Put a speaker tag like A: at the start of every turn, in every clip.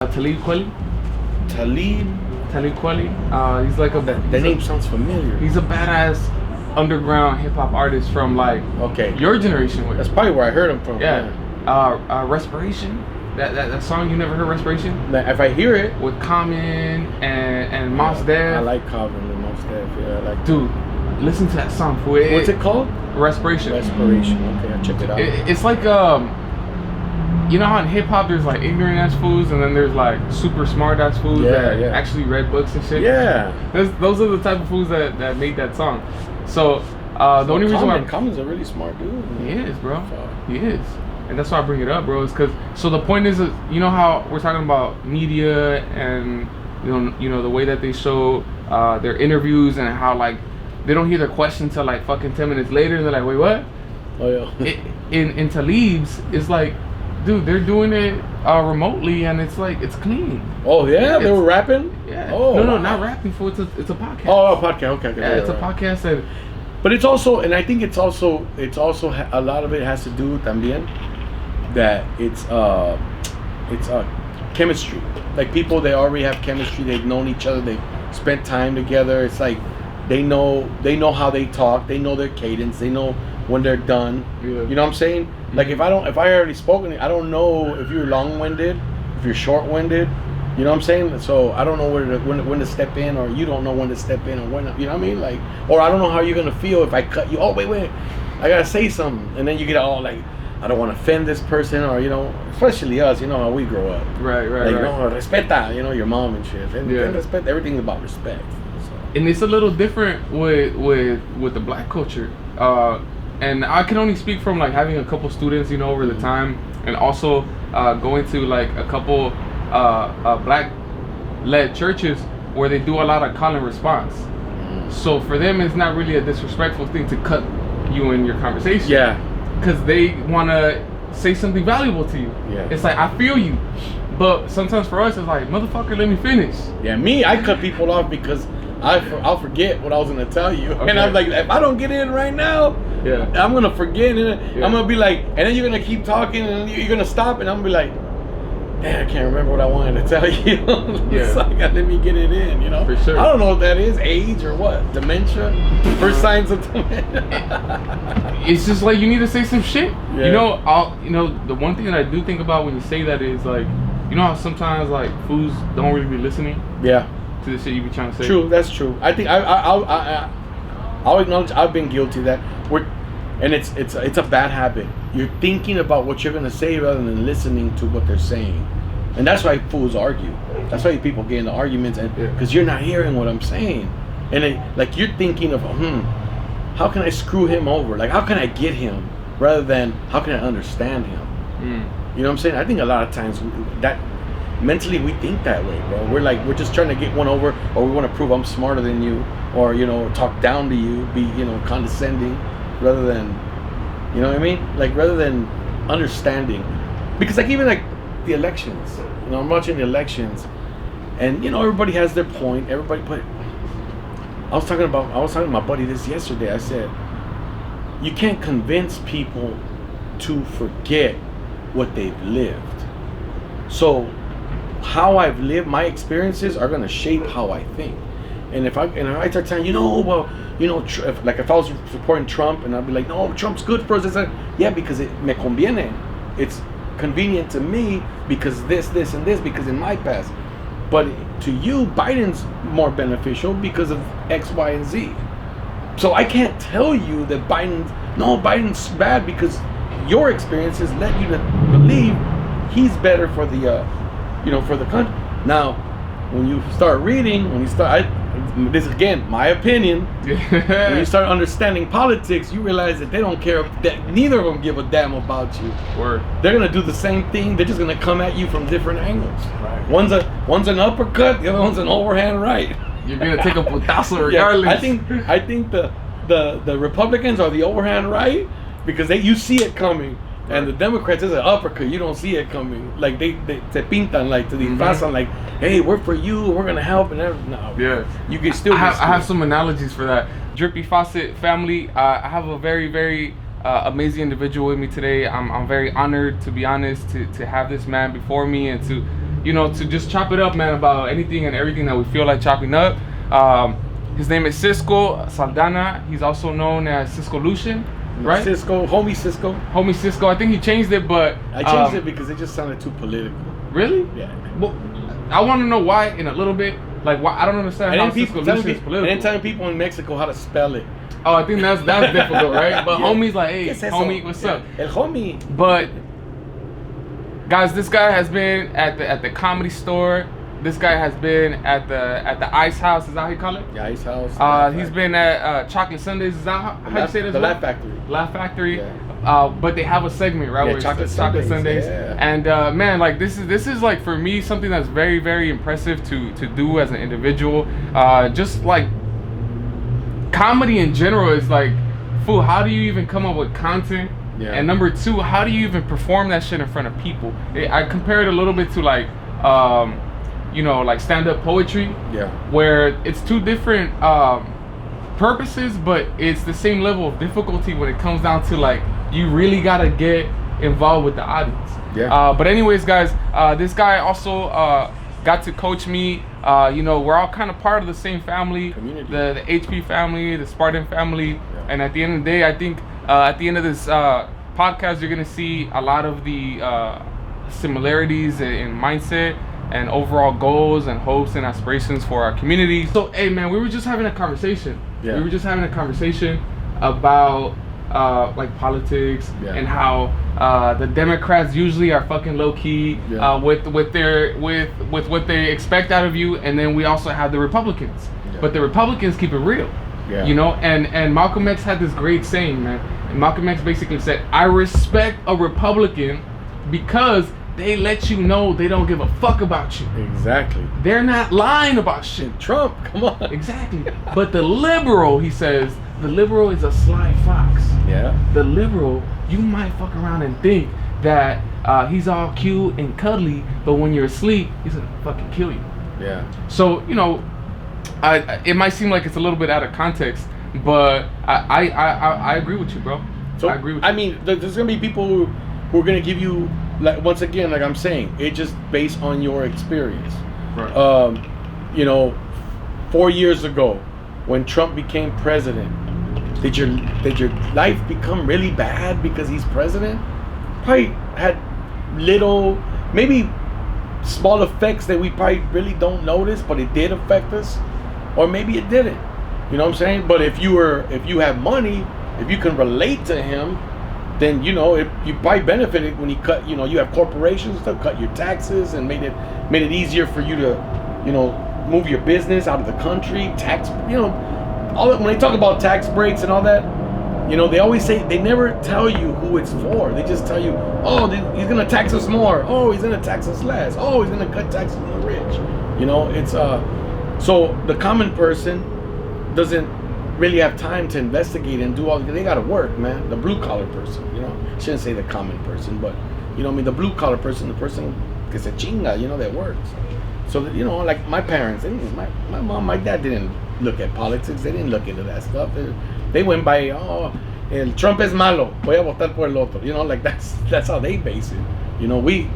A: Talib Kweli.
B: Talib
A: Kweli. He's like
B: that name sounds familiar.
A: He's a badass underground hip hop artist from like your generation.
B: That's probably where I heard him from.
A: Yeah. Respiration. That song, you never heard Respiration?
B: If I hear it
A: with Common and Mos Def.
B: I like Common and Mos Def. Yeah, I like.
A: Dude, listen to that song.
B: What's it called?
A: Respiration.
B: Okay, I'll check it out.
A: It's like you know how in hip hop there's like ignorant ass fools and then there's like super smart ass fools that actually read books and shit.
B: Yeah.
A: Those are the type of fools that made that song. So the only reason why
B: Common's a really smart dude.
A: He is, bro. He is. And that's why I bring it up, bro. Is because the point is, you know how we're talking about media and you know the way that they show their interviews and how like they don't hear their question until like fucking 10 minutes later and they're like, wait, what?
B: Oh yeah.
A: In Talib's, it's like, dude, they're doing it remotely and it's like it's clean.
B: Oh yeah, they were rapping.
A: Yeah.
B: Oh
A: no, not rapping. It's a podcast.
B: Oh, a podcast. Okay.
A: Yeah, it's a podcast and.
B: But it's also, and I think it's also a lot of it has to do también that it's chemistry. Like people, they already have chemistry. They've known each other. They've spent time together. It's like they know how they talk. They know their cadence. They know when they're done. Yeah. You know what I'm saying? Mm-hmm. Like if I already spoken, I don't know if you're long-winded, if you're short-winded. You know what I'm saying? So I don't know when to step in, or you don't know when to step in, or when, you know what I mean? Like, or I don't know how you're gonna feel if I cut you. Oh wait, I gotta say something, and then you get all like, I don't want to offend this person, or you know, especially us. You know how we grow up.
A: Right.
B: Like, no, respeta, you know, your mom and shit. And respect, everything's about respect. So.
A: And it's a little different with the black culture. And I can only speak from like having a couple students, you know, over the time, and also going to like a couple black-led churches where they do a lot of call and response. So for them, it's not really a disrespectful thing to cut you in your conversation.
B: Yeah.
A: Because they want to say something valuable to you.
B: Yeah.
A: It's like, I feel you. But sometimes for us, it's like, motherfucker, let me finish.
B: Yeah, I cut people off because I'll forget what I was going to tell you. Okay. And I'm like, if I don't get in right now, I'm going to forget. And I'm going to be like, and then you're going to keep talking and you're going to stop. And I'm going to be like, man, I can't remember what I wanted to tell you. So I got let me get it in, you know.
A: For sure.
B: I don't know what that is, age or what, dementia. First signs of dementia.
A: It's just like you need to say some shit. Yeah. You know, the one thing that I do think about when you say that is like, you know how sometimes like fools don't really be listening.
B: Yeah.
A: To the shit you be trying to say.
B: True, that's true. I think I'll acknowledge I've been guilty of that. And it's a bad habit. You're thinking about what you're gonna say rather than listening to what they're saying, and that's why fools argue. That's why people get into arguments, and because you're not hearing what I'm saying, and like you're thinking of, how can I screw him over? Like how can I get him, rather than how can I understand him? You know what I'm saying? I think a lot of times that mentally we think that way, bro. We're just trying to get one over, or we want to prove I'm smarter than you, or you know, talk down to you, be condescending. Rather than, you know what I mean? Like rather than understanding, because like even like the elections, you know, I'm watching the elections, and you know everybody has their point. Everybody, but I was talking to my buddy this yesterday. I said, you can't convince people to forget what they've lived. So how I've lived, my experiences are gonna shape how I think. And if I start telling if I was supporting Trump and I'd be like, no, Trump's good for us. It's like, yeah, because it me conviene. It's convenient to me because this, and this, because in my past. But to you, Biden's more beneficial because of X, Y, and Z. So I can't tell you that Biden's bad because your experiences led you to believe he's better for the, for the country. Now, when you start reading, this again, my opinion. When you start understanding politics, you realize that they don't care. That neither of them give a damn about you.
A: Word.
B: They're gonna do the same thing. They're just gonna come at you from different angles. Right. One's an uppercut. The other one's an overhand right.
A: You're gonna take a putazo regardless.
B: I think the Republicans are the overhand right because you see it coming. And the Democrats is an uppercut. You don't see it coming. Like they se pintan, like to the disfrazan, like, hey, we're for you. We're gonna help and everything. No, you can still.
A: I have some analogies for that. Drippy Faucet family. I have a very, very amazing individual with me today. I'm very honored, to be honest, to have this man before me and to you know, to just chop it up, man, about anything and everything that we feel like chopping up. His name is Cisco Saldana. He's also known as Cisco Lucian, right?
B: Cisco, HomieCisco.
A: HomieCisco. I think he changed it, but
B: I changed it because it just sounded too political.
A: Really?
B: Yeah.
A: Well, I want to know why in a little bit. Like, why I don't understand how Cisco Lucian is political.
B: And then telling people in Mexico how to spell it.
A: Oh, I think that's difficult, right? But homie's like, hey, homie, what's up?
B: El homie.
A: But guys, this guy has been at the Comedy Store. This guy has been at the Ice House. Is that how you call it?
B: The Ice House.
A: He's been at Chocolate Sundays. Is that how you say this?
B: The Laugh Factory.
A: Laugh Factory.
B: Yeah.
A: But they have a segment, right?
B: Yeah,
A: where
B: Chocolate
A: it's Chocolate Sundays.
B: Yeah.
A: And man, like this is like for me something that's very, very impressive to do as an individual. Just like comedy in general is like, fool, how do you even come up with content?
B: Yeah.
A: And number two, how do you even perform that shit in front of people? I compare it a little bit to like, you know, like stand-up poetry.
B: Yeah.
A: Where it's two different purposes, but it's the same level of difficulty when it comes down to like, you really gotta get involved with the audience.
B: Yeah.
A: But anyways, guys, this guy also got to coach me. You know, we're all kind of part of the same family,
B: Community.
A: the HP family, the Spartan family.
B: Yeah.
A: And at the end of the day, I think at the end of this podcast, you're gonna see a lot of the similarities in mindset and overall goals and hopes and aspirations for our community. So, hey man, we were just having a conversation.
B: Yeah.
A: We were just having a conversation about like politics and how the Democrats usually are fucking low key with what they expect out of you, and then we also have the Republicans.
B: Yeah.
A: But the Republicans keep it real.
B: Yeah.
A: You know, and Malcolm X had this great saying, man. And Malcolm X basically said, I respect a Republican because they let you know they don't give a fuck about you.
B: Exactly.
A: They're not lying about shit.
B: Trump, come on.
A: Exactly. But the liberal, he says, the liberal is a sly fox.
B: Yeah.
A: The liberal, you might fuck around and think that he's all cute and cuddly, but when you're asleep, he's gonna fucking kill you.
B: Yeah.
A: So, you know, it might seem like it's a little bit out of context, but I agree with you, bro.
B: So
A: I agree with you.
B: I mean, there's gonna be people who are gonna give you, like, once again, like I'm saying, it just based on your experience.
A: Right.
B: You know, 4 years ago, when Trump became president, did your life become really bad because he's president? Probably had little, maybe small effects that we probably really don't notice, but it did affect us, or maybe it didn't. You know what I'm saying? But if you have money, if you can relate to him, then you know you probably benefited when he cut. You know, you have corporations that cut your taxes and made it easier for you to, you know, move your business out of the country. Tax, you know, all that, when they talk about tax breaks and all that, you know, they always say, they never tell you who it's for. They just tell you, oh, he's gonna tax us more. Oh, he's gonna tax us less. Oh, he's gonna cut taxes on the rich. You know, it's so the common person doesn't really have time to investigate and do all. They gotta work, man. The blue collar person, you know, shouldn't say the common person, but you know, I mean, the blue collar person, the person que se chinga, you know, that works. So that, you know, like my parents, my mom, my dad didn't look at politics. They didn't look into that stuff. They went by, oh, el Trump es malo, voy a votar por el otro. You know, like that's how they base it. You know, we've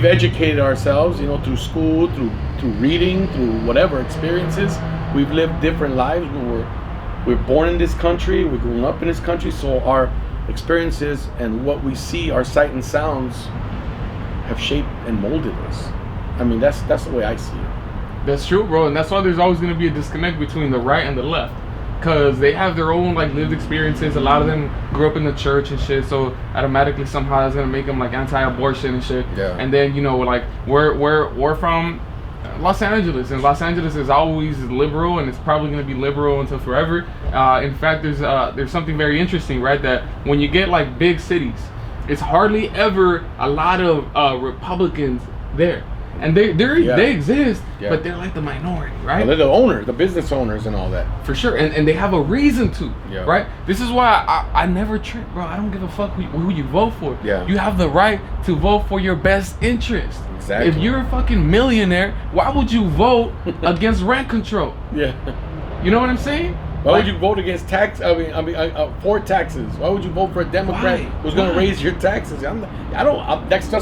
B: educated ourselves, you know, through school, through reading, through whatever experiences. We've lived different lives. We're born in this country. We're growing up in this country. So our experiences and what we see, our sight and sounds, have shaped and molded us. I mean, that's the way I see it.
A: That's true, bro, and that's why there's always going to be a disconnect between the right and the left, because they have their own like lived experiences. A lot of them grew up in the church and shit, so automatically somehow that's going to make them like anti-abortion and shit.
B: Yeah.
A: And then, you know, like we're from Los Angeles, and Los Angeles is always liberal, and it's probably going to be liberal until forever. In fact, there's something very interesting, right? That when you get like big cities, it's hardly ever a lot of Republicans there. And they exist, but they're like the minority, right?
B: Well, they're the owners, the business owners and all that.
A: For sure, and they have a reason to,
B: Yeah.
A: right? This is why I never trip, bro. I don't give a fuck who you vote for.
B: Yeah.
A: You have the right to vote for your best interest.
B: Exactly.
A: If you're a fucking millionaire, why would you vote against rent control?
B: Yeah.
A: You know what I'm saying?
B: Why would you vote against tax? For taxes. Why would you vote for a Democrat who's going to raise your taxes? That's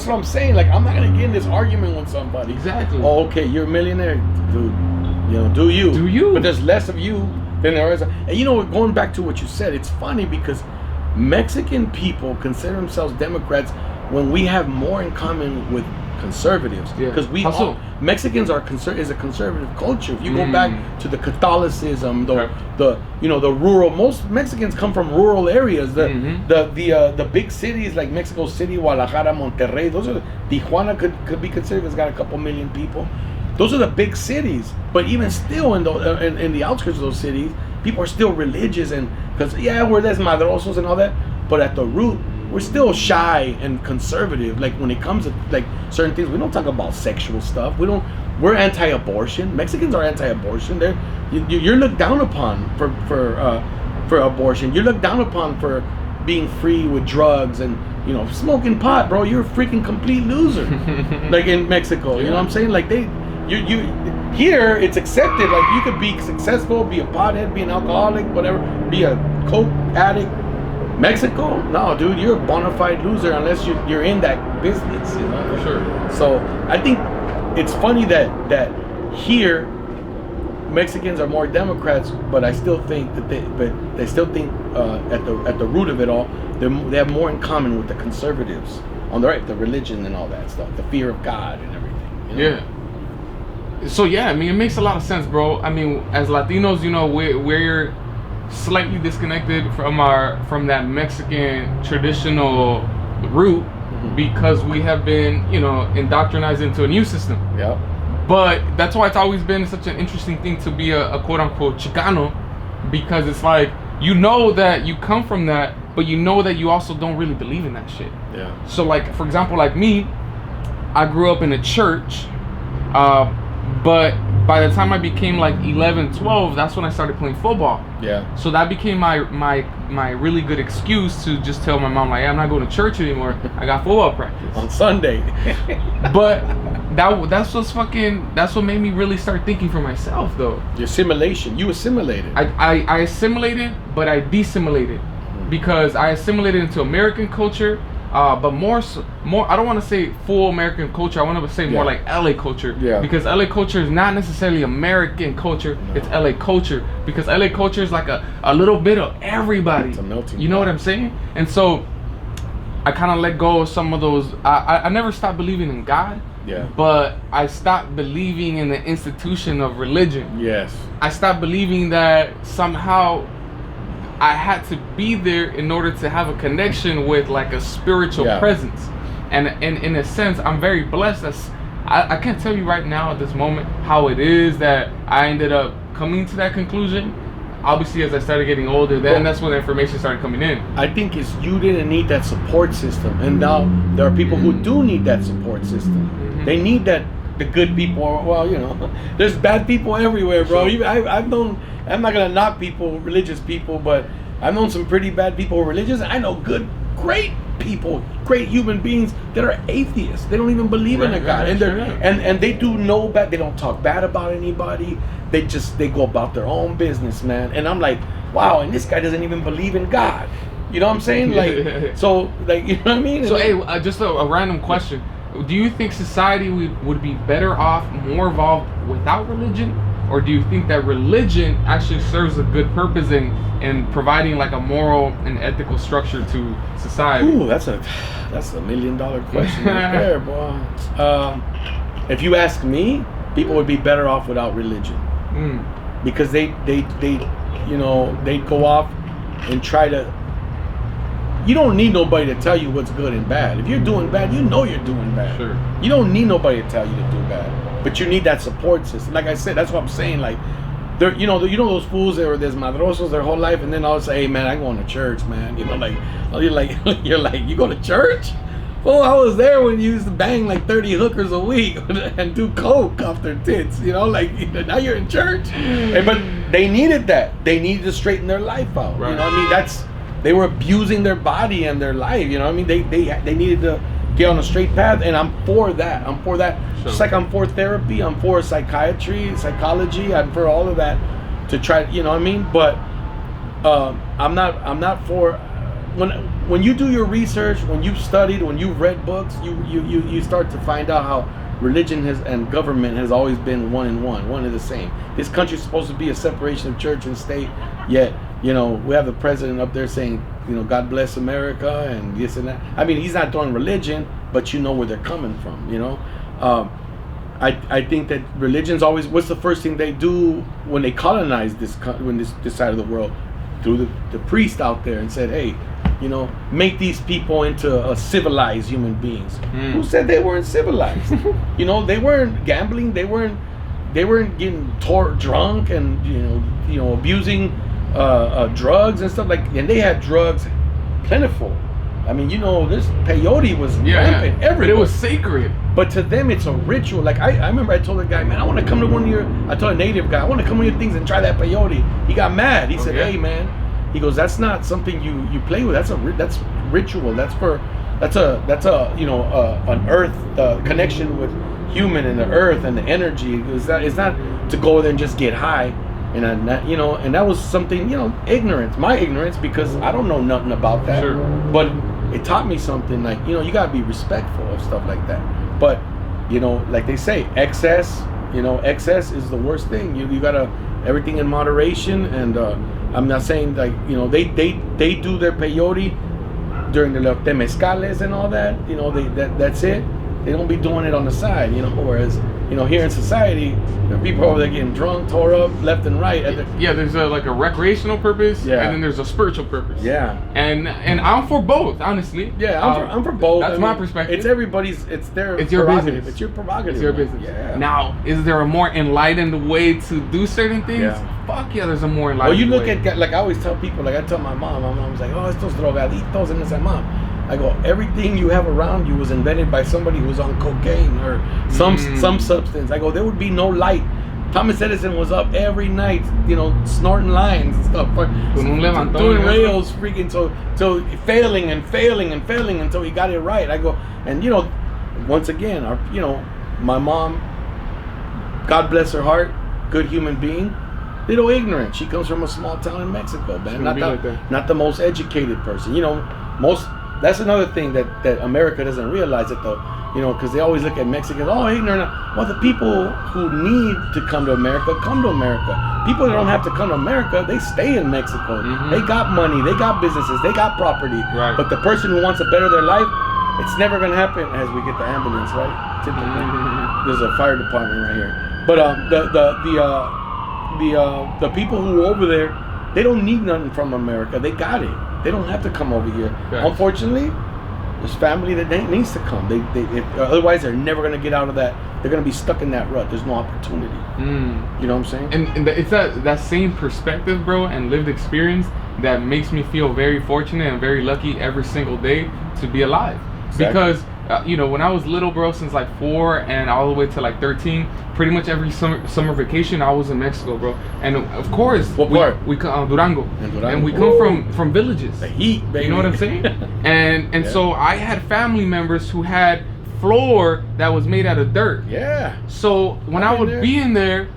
B: what I'm saying. Like, I'm not going to get in this argument with somebody.
A: Exactly.
B: Oh, okay, you're a millionaire, dude. You know, do you?
A: Do you?
B: But there's less of you than there is. And you know, going back to what you said, it's funny because Mexican people consider themselves Democrats when we have more in common with conservatives, because Mexicans is a conservative culture. If you go back to the Catholicism, the rural, most Mexicans come from rural areas. The big cities like Mexico City, Guadalajara, Monterrey, those are Tijuana could be considered. It's got a couple million people. Those are the big cities. But even still, in the outskirts of those cities, people are still religious, and because we're desmadrosos and all that, but at the root, we're still shy and conservative. Like when it comes to like certain things, we don't talk about sexual stuff. We're anti-abortion. Mexicans are anti-abortion. You're looked down upon for abortion. You're looked down upon for being free with drugs and smoking pot, bro. You're a freaking complete loser. Like in Mexico, you know what I'm saying? Like here it's accepted. Like you could be successful, be a pothead, be an alcoholic, whatever, be a coke addict. Mexico, no, dude, you're a bona fide loser unless you're in that business,
A: For sure.
B: So I think it's funny that here Mexicans are more Democrats, but I still think that they still think at the root of it all, they have more in common with the conservatives on the right, the religion and all that stuff, the fear of God and everything.
A: Yeah. So I mean, it makes a lot of sense, bro. I mean, as Latinos, we're slightly disconnected from that Mexican traditional root because we have been indoctrinized into a new system.
B: Yeah.
A: But that's why it's always been such an interesting thing to be a quote unquote Chicano, because it's like that you come from that, but that you also don't really believe in that shit.
B: Yeah.
A: So like, for example, like me, I grew up in a church, but by the time I became like 11, 12, that's when I started playing football.
B: Yeah. So
A: that became my really good excuse to just tell my mom, like, hey, I'm not going to church anymore. I got football practice
B: on Sunday.
A: But that's what made me really start thinking for myself, though.
B: Your assimilation. You assimilated.
A: I assimilated, but I dissimilated, because I assimilated into American culture. But more, I don't want to say full American culture. I want to say more like LA culture. Yeah. Because LA culture is not necessarily American culture. No. It's LA culture. Because LA culture is like a little bit of everybody.
B: It's a melting pot.
A: You know what I'm saying? And so I kind of let go of some of those. I never stopped believing in God.
B: Yeah.
A: But I stopped believing in the institution of religion.
B: Yes.
A: I stopped believing that somehow I had to be there in order to have a connection with like a spiritual presence. And in a sense, I'm very blessed. I can't tell you right now at this moment how it is that I ended up coming to that conclusion. Obviously, as I started getting older, that's when the information started coming in.
B: I think you didn't need that support system. And now there are people who do need that support system. Mm-hmm. They need the good people. Well, there's bad people everywhere, bro. I've known, I'm not going to knock people, religious people, but I've known some pretty bad people who are religious. I know good, great people, great human beings that are atheists. They don't even believe in a God. And they do no bad. They don't talk bad about anybody. They go about their own business, man. And I'm like, wow, and this guy doesn't even believe in God. You know what I'm saying? Like, so, like, you know what I mean?
A: So, hey, just a random question. Do you think society would be better off, more evolved without religion? Or do you think that religion actually serves a good purpose in providing like a moral and ethical structure to society?
B: Ooh, that's a $1 million question right there, boy. If you ask me, people would be better off without religion. Because they go off and try to. You don't need nobody to tell you what's good and bad. If you're doing bad, you're doing bad.
A: Sure.
B: You don't need nobody to tell you to do bad, but you need that support system. Like I said, that's what I'm saying. Like, those fools that were desmadrosos their whole life, and then all say, "Hey, man, I'm going to church, man." You're like, you go to church? Well, I was there when you used to bang like 30 hookers a week and do coke off their tits. Like now you're in church, but they needed that. They needed to straighten their life out.
A: Right.
B: You know what I mean? They were abusing their body and their life. You know what I mean? They needed to get on a straight path, and I'm for that. Sure. Just like I'm for therapy, I'm for psychiatry, psychology, I'm for all of that. to try, you know what I mean? But I'm not for when you do your research, when you've studied, when you've read books, you start to find out how religion and government has always been one and the same. This country's supposed to be a separation of church and state, yet we have the president up there saying, God bless America and this and that. I mean, he's not throwing religion, but you know where they're coming from. I think that religion's always, what's the first thing they do when they colonize this side of the world? Threw the priest out there and said, hey, make these people into civilized human beings. Who said they weren't civilized? They weren't gambling. They weren't getting drunk and abusing drugs and stuff and they had drugs plentiful. I mean, this peyote was rampant everywhere.
A: But it was sacred.
B: But to them, it's a ritual. Like I remember I told a guy, man, I want to come to I told a native guy, I want to come to your things and try that peyote. He got mad. He said, hey, man. He goes, that's not something you play with. That's ritual. That's an earth connection with human and the earth and the energy. It's not to go there and just get high. And that was something, ignorance. My ignorance, because I don't know nothing about that.
A: Sure.
B: But it taught me something like, you gotta be respectful of stuff like that. But, like they say, excess is the worst thing. You gotta, everything in moderation. And I'm not saying like, they do their peyote during the temescales and all that. That's it. They don't be doing it on the side, whereas, here in society, people over there getting drunk, tore up, left and right.
A: There's a recreational purpose, and then there's a spiritual purpose. Yeah. And I'm for both, honestly.
B: Yeah, I'm for both.
A: That's my perspective.
B: It's everybody's, it's your
A: business.
B: It's your prerogative.
A: It's your business.
B: Yeah.
A: Now, is there a more enlightened way to do certain things?
B: Yeah.
A: Fuck yeah, there's a more enlightened way.
B: Well, you look at, like I always tell people, like I tell my mom's like, oh, estos drogaditos, and it's like, Mom, I go, everything you have around you was invented by somebody who was on cocaine or some substance. I go, there would be no light. Thomas Edison was up every night, snorting lines and stuff, doing rails, freaking, so failing until he got it right. I go, and once again, my mom, God bless her heart, good human being, little ignorant. She comes from a small town in Mexico, man. Not the most educated person. That's another thing that America doesn't realize it though, because they always look at Mexicans, oh, ignorant. Well, the people who need to come to America, come to America. People that don't have to come to America, they stay in Mexico. Mm-hmm. They got money, they got businesses, they got property. Right. But the person who wants to better their life, it's never gonna happen as we get the ambulance, right? Typically, there's a fire department right here. But the people who are over there, they don't need nothing from America. They got it. They don't have to come over here. Okay. Unfortunately, there's family that needs to come. Otherwise, they're never going to get out of that. They're going to be stuck in that rut. There's no opportunity. You know what I'm saying?
A: And it's that same perspective, bro, and lived experience that makes me feel very fortunate and very lucky every single day to be alive. Exactly. Because when I was little, bro, since like 4 and all the way to like 13, pretty much every summer vacation I was in Mexico, bro. And of course,
B: what part?
A: We come Durango, and we come from villages.
B: The heat, baby.
A: You know what I'm saying? and so I had family members who had floor that was made out of dirt.
B: Yeah.
A: So when I would be in there,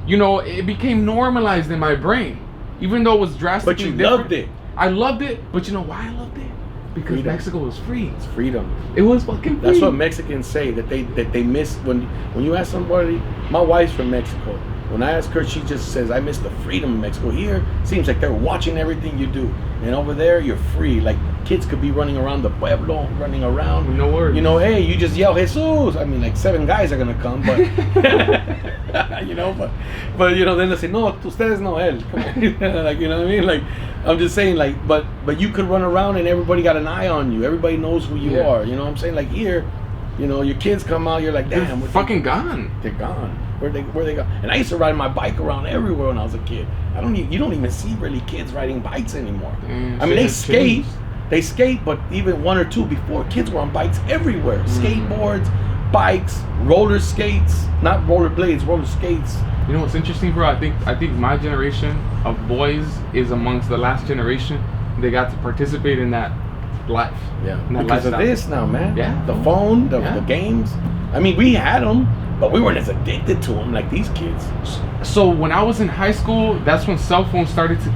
A: it became normalized in my brain, even though it was drastically different.
B: But you loved it.
A: I loved it, but you know why I loved it? Because freedom. Mexico was free.
B: It's freedom.
A: It was fucking free.
B: That's what Mexicans say, that they miss when you ask somebody. My wife's from Mexico. When I ask her, she just says, I miss the freedom of Mexico. Here, seems like they're watching everything you do. And over there, you're free. Like, kids could be running around the pueblo, running around.
A: No worries.
B: Hey, you just yell, Jesus. I mean, like, 7 guys are going to come, but, but then they say, no, ustedes no, él. Come on. Like, you know what I mean? Like, I'm just saying, like, but you could run around and everybody got an eye on you. Everybody knows who you are. You know what I'm saying? Like, here, your kids come out, you're like, damn.
A: They're fucking gone.
B: They're gone. Where they go? And I used to ride my bike around everywhere when I was a kid. You don't even see really kids riding bikes anymore. I mean, they skate. They skate, but even 1 or 2 before, kids were on bikes everywhere. Skateboards, bikes, roller skates, not roller blades, roller skates.
A: You know what's interesting, bro? I think my generation of boys is amongst the last generation they got to participate in that life.
B: Yeah,
A: in that
B: because
A: lifestyle.
B: Of this now, man.
A: Yeah,
B: the phone, the games. I mean, we had them, but we weren't as addicted to them like these kids.
A: So when I was in high school, that's when cell phones started to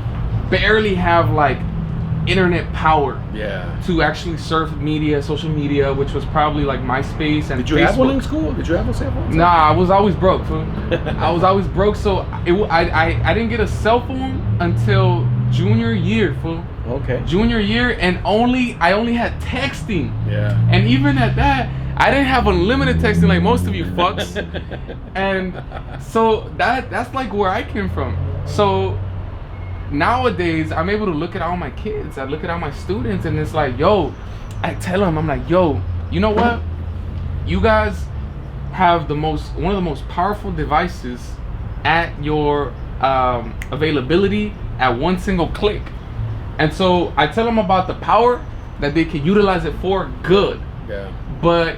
A: barely have like internet power.
B: Yeah.
A: To actually surf media, social media, which was probably like MySpace and
B: Did you
A: Facebook.
B: have one in school? Did you have a cell phone?
A: Nah, I was always broke, fool. I was always broke, so I didn't get a cell phone until junior year, fool.
B: Okay.
A: Junior year, and I only had texting.
B: Yeah.
A: And even at that, I didn't have unlimited texting like most of you fucks. And so that's like where I came from. So nowadays, I'm able to look at all my kids. I look at all my students, and it's like, yo, I tell them, I'm like, yo, you know what? You guys have one of the most powerful devices at your availability at one single click. And so I tell them about the power that they can utilize it for good.
B: Yeah.
A: But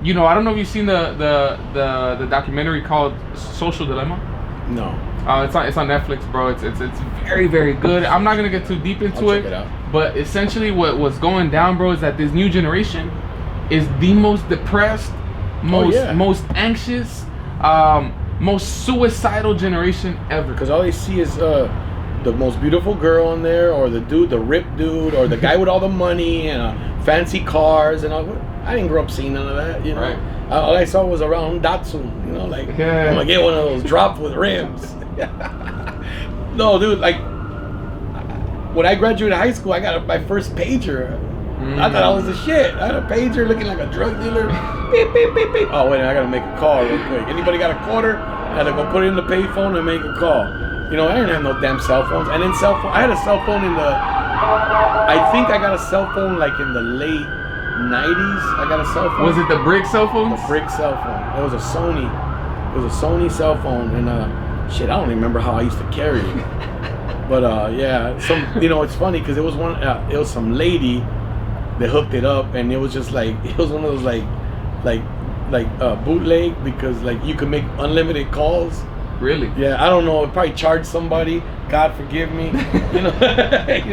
A: you know, I don't know if you've seen the documentary called Social Dilemma.
B: No.
A: It's on Netflix, bro. It's very, very good. I'm not gonna get too deep into
B: I'll
A: it.
B: check it out.
A: But essentially, what's going down, bro, is that this new generation is the most depressed, most anxious, most suicidal generation ever.
B: Because all they see is the most beautiful girl on there, or the dude, the ripped dude, or the guy with all the money and fancy cars and all. I didn't grow up seeing none of that, you know.
A: Right.
B: All I saw was around Datsun, you know, like I'm gonna get one of those drop with rims. No, dude, like when I graduated high school, I got my first pager. I thought I was the shit. I had a pager looking like a drug dealer. Beep, beep, beep, beep. Oh, wait, I gotta make a call real quick. Anybody got a quarter? I had to go put it in the payphone and make a call. You know, I didn't have no damn cell phones. And then I had a cell phone I think I got a cell phone like in the late 90s. I got a cell phone.
A: Was it the brick cell phones?
B: The brick cell phone. It was a Sony. It was a Sony cell phone. And shit, I don't even remember how I used to carry it. But yeah, it's funny because it was some lady that hooked it up, and it was just like, it was one of those like bootleg, because like you could make unlimited calls.
A: Really?
B: Yeah, I don't know. It probably charged somebody. God forgive me. You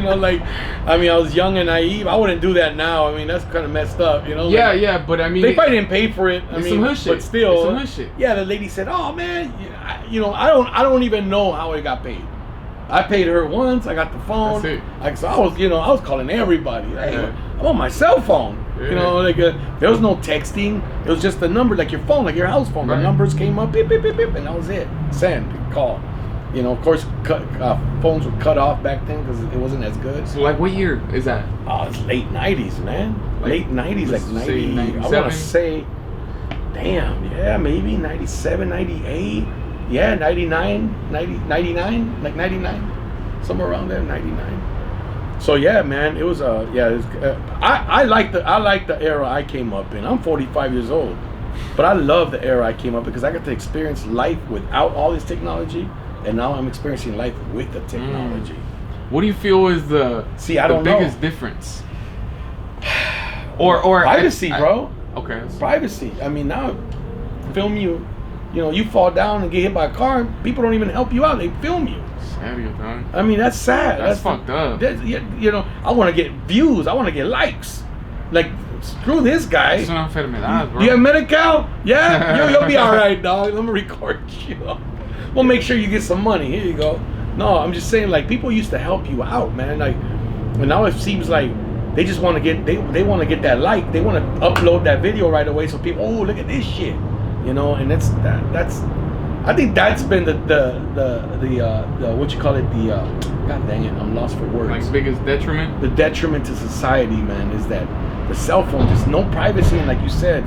B: know, like, I mean, I was young and naive. I wouldn't do that now. I mean, that's kind of messed up. You know.
A: Yeah,
B: like,
A: yeah, but I mean,
B: they probably didn't pay for it. I mean,
A: some hood shit.
B: But still,
A: it's some hood shit.
B: Yeah, the lady said, "Oh man, I don't even know how it got paid. I paid her once. I got the phone.
A: That's it.
B: Like, so I was calling everybody. Like, I'm on my cell phone.
A: Yeah.
B: You know, like there was no texting. It was just a number, like your phone, like your house phone.
A: Right.
B: The numbers came up, beep, beep, beep, beep, and that was it. Send, call. You know, of course, phones were cut off back then because it wasn't as good.
A: So, like, what year is that?
B: Oh, it's late 90s, man.
A: Like,
B: late 90s, like 90.
A: 97?
B: I want to say, damn, yeah, maybe 97, 98. Yeah, 99, 99, like 99. Somewhere around there, 99. So yeah, man, it was I like the era I came up in. I'm 45 years old, but I love the era I came up because I got to experience life without all this technology, and now I'm experiencing life with the technology.
A: What do you feel is the biggest difference? Or
B: privacy, bro.
A: Okay.
B: Privacy. I mean, now film you. You know, you fall down and get hit by a car, people don't even help you out. They film you. I mean, that's sad.
A: That's fucked up.
B: You know, I want to get views. I want to get likes. Like, screw this guy.
A: It's una enfermedad, bro.
B: You have Medi-Cal? Yeah? You'll be all right, dog. Let me record you. We'll make sure you get some money. Here you go. No, I'm just saying, like, people used to help you out, man. Like, and now it seems like they just want to get, they want to get that like. They want to upload that video right away so people, oh, look at this shit. You know, and that's I think that's been the what you call it, god dang it, I'm lost for words.
A: Like, biggest detriment?
B: The detriment to society, man, is that the cell phone, there's no privacy, and like you said,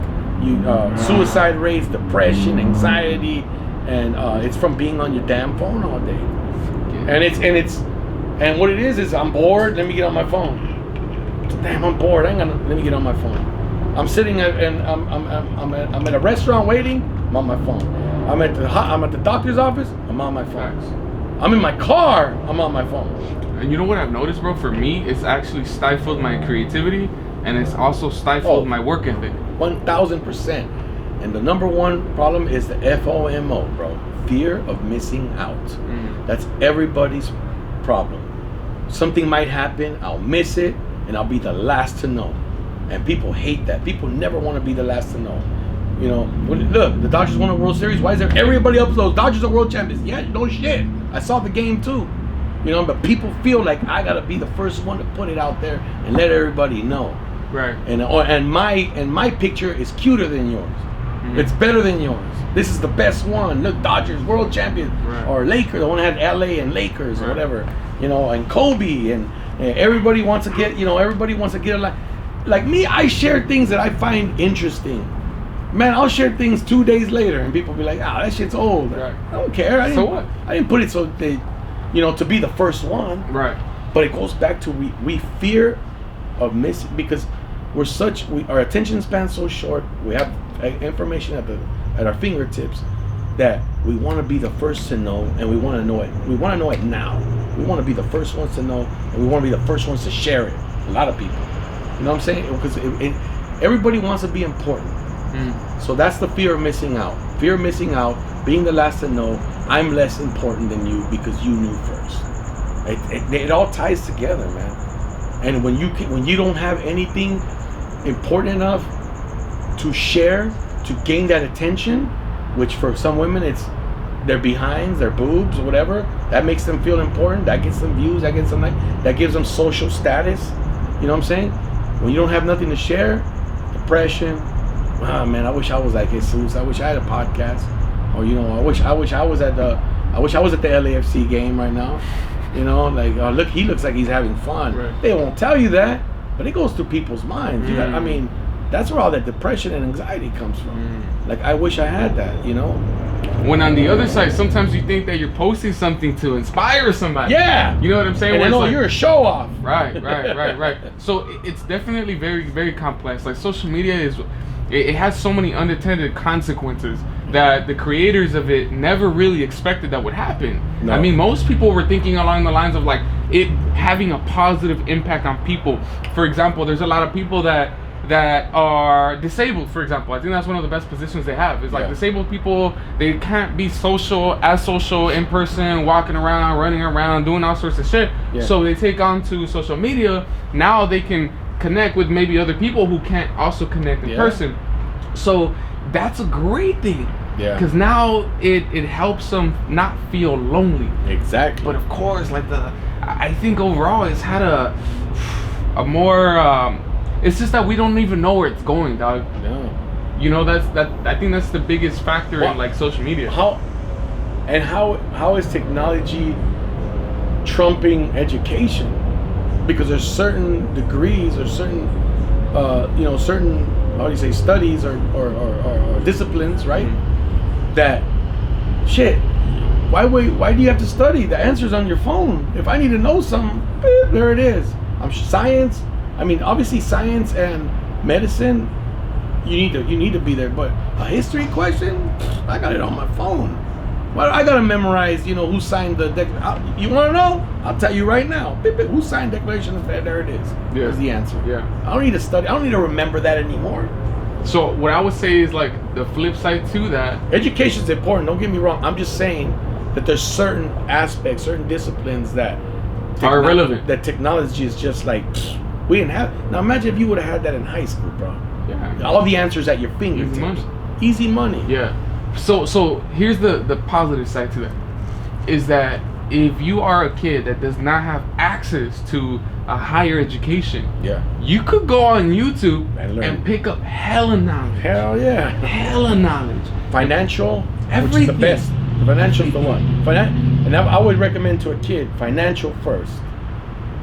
B: suicide rates, depression, anxiety, and it's from being on your damn phone all day. Yeah. And what it is I'm bored, let me get on my phone. Damn, I'm bored, let me get on my phone. I'm sitting I'm at a restaurant waiting, I'm on my phone. I'm at the doctor's office, I'm on my phone. I'm in my car, I'm on my phone.
A: And you know what I've noticed, bro? For me, it's actually stifled my creativity, and it's also stifled my work ethic.
B: 1000%. And the number one problem is the FOMO, bro. Fear of missing out. That's everybody's problem. Something might happen, I'll miss it, and I'll be the last to know. And people hate that. People never want to be the last to know. You know, look, the Dodgers won a World Series. Why is there everybody uploads Dodgers are world champions? Yeah, no shit. I saw the game too. You know, but people feel like I gotta be the first one to put it out there and let everybody know.
A: Right.
B: And my picture is cuter than yours. Mm-hmm. It's better than yours. This is the best one. Look, Dodgers world champions, right. Or Lakers. The one that had LA and Lakers, right. Or whatever. You know, and Kobe and everybody wants to get. You know, everybody wants to get like me. I share things that I find interesting. Man, I'll share things 2 days later, and people be like, "Ah, that shit's old." Right. I don't care.
A: So what?
B: I didn't put it so they, you know, to be the first one.
A: Right.
B: But it goes back to we fear of missing because our attention span's so short. We have information at our fingertips that we want to be the first to know, and we want to know it. We want to know it now. We want to be the first ones to know, and we want to be the first ones to share it. A lot of people, you know what I'm saying? Because everybody wants to be important. So that's the fear of missing out. Fear of missing out, being the last to know. I'm less important than you because you knew first. It all ties together, man. And when you don't have anything important enough to share to gain that attention, which for some women it's their behinds, their boobs, or whatever, that makes them feel important. That gets them views. That gets them that gives them social status. You know what I'm saying? When you don't have nothing to share, depression. Ah, man, I wish I was like Jesus. I wish I had a podcast, or you know, I wish I was at the LAFC game right now. You know, like look, he looks like he's having fun. Right. They won't tell you that, but it goes through people's minds. I mean, that's where all that depression and anxiety comes from. Like, I wish I had that. You know.
A: When on the other side, sometimes you think that you're posting something to inspire somebody.
B: Yeah.
A: You know what I'm saying?
B: And I know you're a show off.
A: Right. So it's definitely very, very complex. Like social media it has so many unintended consequences that the creators of it never really expected that would happen. No. I mean, most people were thinking along the lines of like it having a positive impact on people. For example, there's a lot of people that are disabled, for example. I think that's one of the best positions they have. It's like disabled people, they can't be social in person, walking around, running around, doing all sorts of shit. Yeah. So they take on to social media. Now they can connect with maybe other people who can't also connect in person. So that's a great thing. Yeah. Because now it helps them not feel lonely.
B: Exactly.
A: But of course, like I think overall it's had a more it's just that we don't even know where it's going, dog.
B: No.
A: You know, I think that's the biggest factor in like social media.
B: How is technology trumping education? Because there's certain degrees or certain certain studies or disciplines, right? Mm-hmm. That shit. Why do you have to study? The answer's on your phone. If I need to know something, there it is. Science. I mean, obviously science and medicine, you need to be there. But a history question, I got it on my phone. Well, I gotta memorize, who signed the Declaration. You want to know? I'll tell you right now. Who signed Declaration of Fair? There it is. Yeah. There's the answer.
A: Yeah.
B: I don't need to study. I don't need to remember that anymore.
A: So what I would say is like the flip side to that.
B: Education is important. Don't get me wrong. I'm just saying that there's certain aspects, certain disciplines that
A: are irrelevant.
B: That technology is just like we didn't have. Now imagine if you would have had that in high school, bro.
A: Yeah.
B: All the answers at your fingertips. Easy money.
A: Yeah. So here's the positive side to that, is that if you are a kid that does not have access to a higher education, you could go on YouTube and pick up hella knowledge.
B: Hell yeah.
A: Hella knowledge.
B: Financial,
A: everything.
B: Which is the best. Financial the one. And I would recommend to a kid, financial first.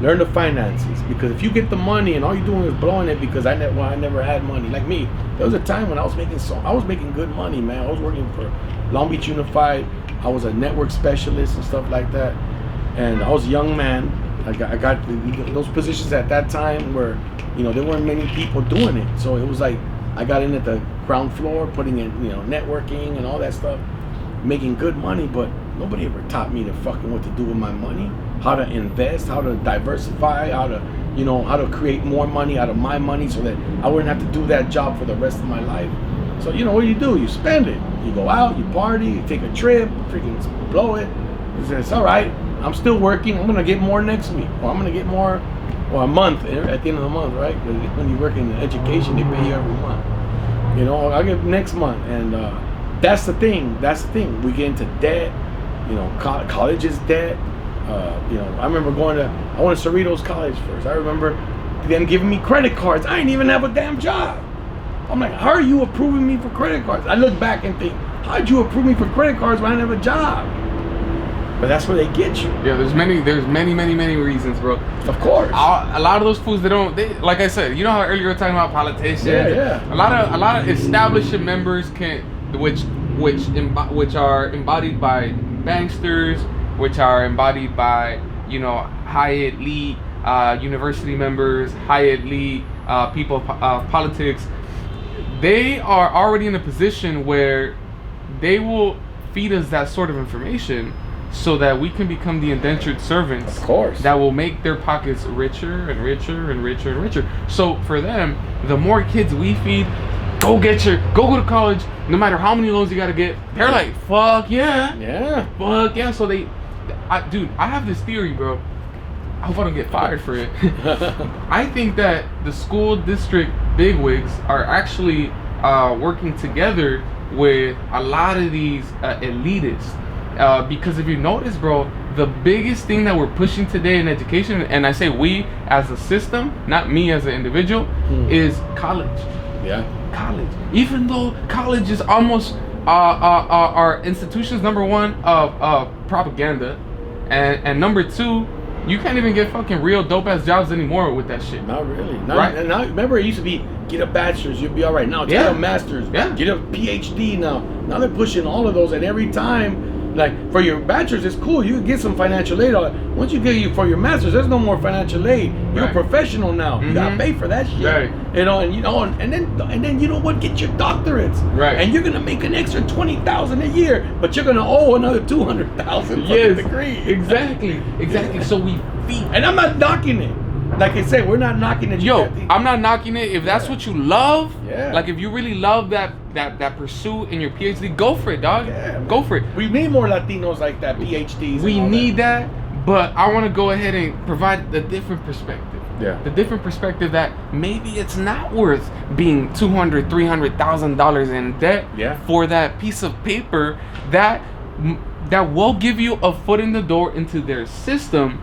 B: Learn the finances, because if you get the money and all you're doing is blowing it, because I never had money. Like me, there was a time when I was making good money, man. I was working for Long Beach Unified. I was a network specialist and stuff like that, and I was a young man. I got those positions at that time where there weren't many people doing it, so it was like I got in at the ground floor, putting in networking and all that stuff, making good money, but nobody ever taught me what to do with my money. How to invest, how to diversify, how to create more money out of my money so that I wouldn't have to do that job for the rest of my life. So what do? You spend it. You go out, you party, you take a trip, freaking blow it. It's all right. I'm still working. I'm gonna get more next week, or I'm gonna get more, or a month at the end of the month, right? When you work in education, they pay you every month. You know, I'll get next month. And that's the thing. We get into debt. You know, college is debt. You know, I remember I went to Cerritos College first. I remember them giving me credit cards. I didn't even have a damn job. I'm like, how are you approving me for credit cards? I look back and think, how'd you approve me for credit cards when I didn't have a job? But that's where they get you.
A: Yeah, there's many reasons, bro.
B: Of course.
A: A lot of those fools, they like I said, you know how earlier we were talking about politicians.
B: Yeah.
A: A lot of establishment members which are embodied by banksters, which are embodied by, you know, high elite university members, high elite people of politics. They are already in a position where they will feed us that sort of information so that we can become the indentured servants.
B: Of course.
A: That will make their pockets richer and richer and richer and richer. So for them, the more kids we feed, go to college, no matter how many loans you gotta get, they're like, fuck yeah.
B: Yeah.
A: Fuck yeah. So I have this theory, bro. I hope I don't get fired for it. I think that the school district bigwigs are actually working together with a lot of these elitists. Because if you notice, bro, the biggest thing that we're pushing today in education, and I say we as a system, not me as an individual, is college.
B: Yeah.
A: College. Even though college is almost our institution's number one of propaganda, and number two, you can't even get fucking real dope ass jobs anymore with that shit.
B: Not really.
A: Right?
B: And now, remember, it used to be get a bachelor's, you'll be all right. Now it's get a master's, get a PhD. Now they're pushing all of those, and every time, like for your bachelor's, it's cool. You can get some financial aid. Once you get for your master's, there's no more financial aid. You're a professional now. You gotta pay for that shit.
A: Right.
B: You know, and then you know what? Get your doctorates.
A: Right.
B: And you're gonna make an extra $20,000 a year, but you're gonna owe another $200,000 for the degree.
A: Exactly. So we feed.
B: And I'm not knocking it. Like I said, we're not knocking it.
A: Yo, I'm not knocking it. If that's what you love,
B: Yeah.
A: like if you really love that pursuit in your PhD, go for it, dog.
B: Yeah.
A: Go for it.
B: We need more Latinos like that, PhDs.
A: We need that, but I want to go ahead and provide the different perspective.
B: Yeah.
A: The different perspective that maybe it's not worth being $200,000, $300,000 in debt for that piece of paper that will give you a foot in the door into their system.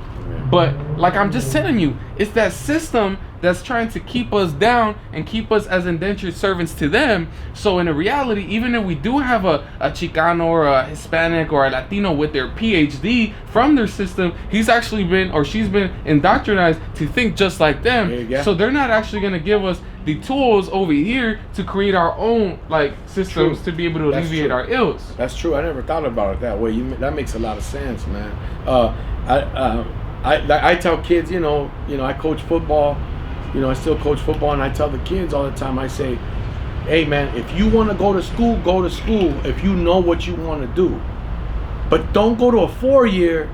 A: But like I'm just telling you, it's that system that's trying to keep us down and keep us as indentured servants to them. So in a reality, even if we do have a Chicano or a Hispanic or a Latino with their PhD from their system, he's actually been or she's been indoctrinized to think just like them. So they're not actually going to give us the tools over here to create our own like systems to be able to alleviate our ills.
B: That's true. I never thought about it that way. That makes a lot of sense, man. I tell kids, you know, I coach football. You know, I still coach football, and I tell the kids all the time. I say, "Hey, man, if you want to go to school, go to school. If you know what you want to do, but don't go to a 4-year,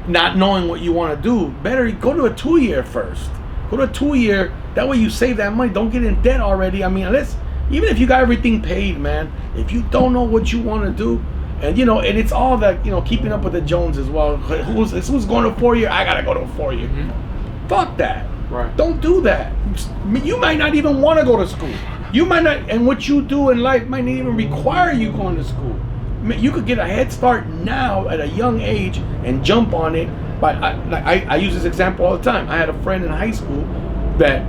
B: not knowing what you want to do. Better go to a 2-year first. Go to a 2-year. That way you save that money. Don't get in debt already. I mean, even if you got everything paid, man, if you don't know what you want to do." And you know, and it's all that, you know, keeping up with the Jones as well. Who's going to a 4-year? I gotta go to a 4-year. Fuck that.
A: Right.
B: Don't do that. You might not even want to go to school. You might not, and what you do in life might not even require you going to school. You could get a head start now at a young age and jump on it. But I use this example all the time. I had a friend in high school that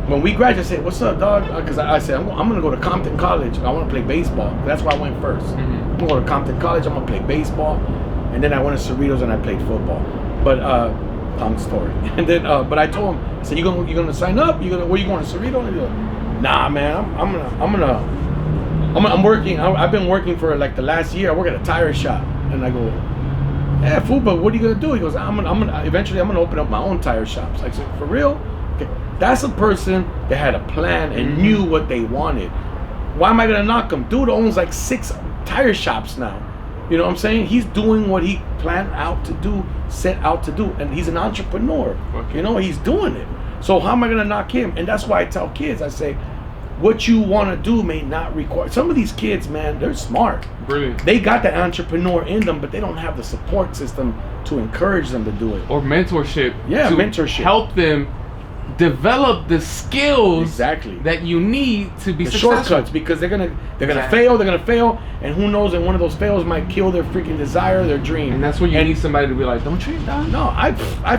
B: when we graduated, I said, "What's up, dog?" Because I said, I'm going to go to Compton College. I want to play baseball. That's why I went first. I'm going to go to Compton College. I'm going to play baseball. And then I went to Cerritos and I played football. But, long story. And then, but I told him, I said, "You gonna sign up? Where you going to Cerritos?" And he goes, "Nah, man, I'm working. I've been working for like the last year. I work at a tire shop." And I go, "Yeah, fool, but what are you gonna do?" He goes, eventually I'm gonna open up my own tire shops." I said, "For real?" Okay. That's a person that had a plan and knew what they wanted. Why am I gonna knock him? Dude owns like 6 tire shops now. You know what I'm saying? He's doing what he planned out to do, set out to do, and he's an entrepreneur. You know, he's doing it. So how am I gonna knock him? And that's why I tell kids, I say, what you want to do may not require. Some of these kids, man, they're smart.
A: Brilliant.
B: They got the entrepreneur in them, but they don't have the support system to encourage them to do it.
A: Or mentorship.
B: Yeah, mentorship.
A: Help them develop the skills
B: exactly
A: that you need to be
B: the
A: successful.
B: shortcuts, because they're gonna
A: Exactly.
B: fail, and who knows? And one of those fails might kill their freaking desire, their dream.
A: And that's where you need somebody to be like, don't trip, dog.
B: No, I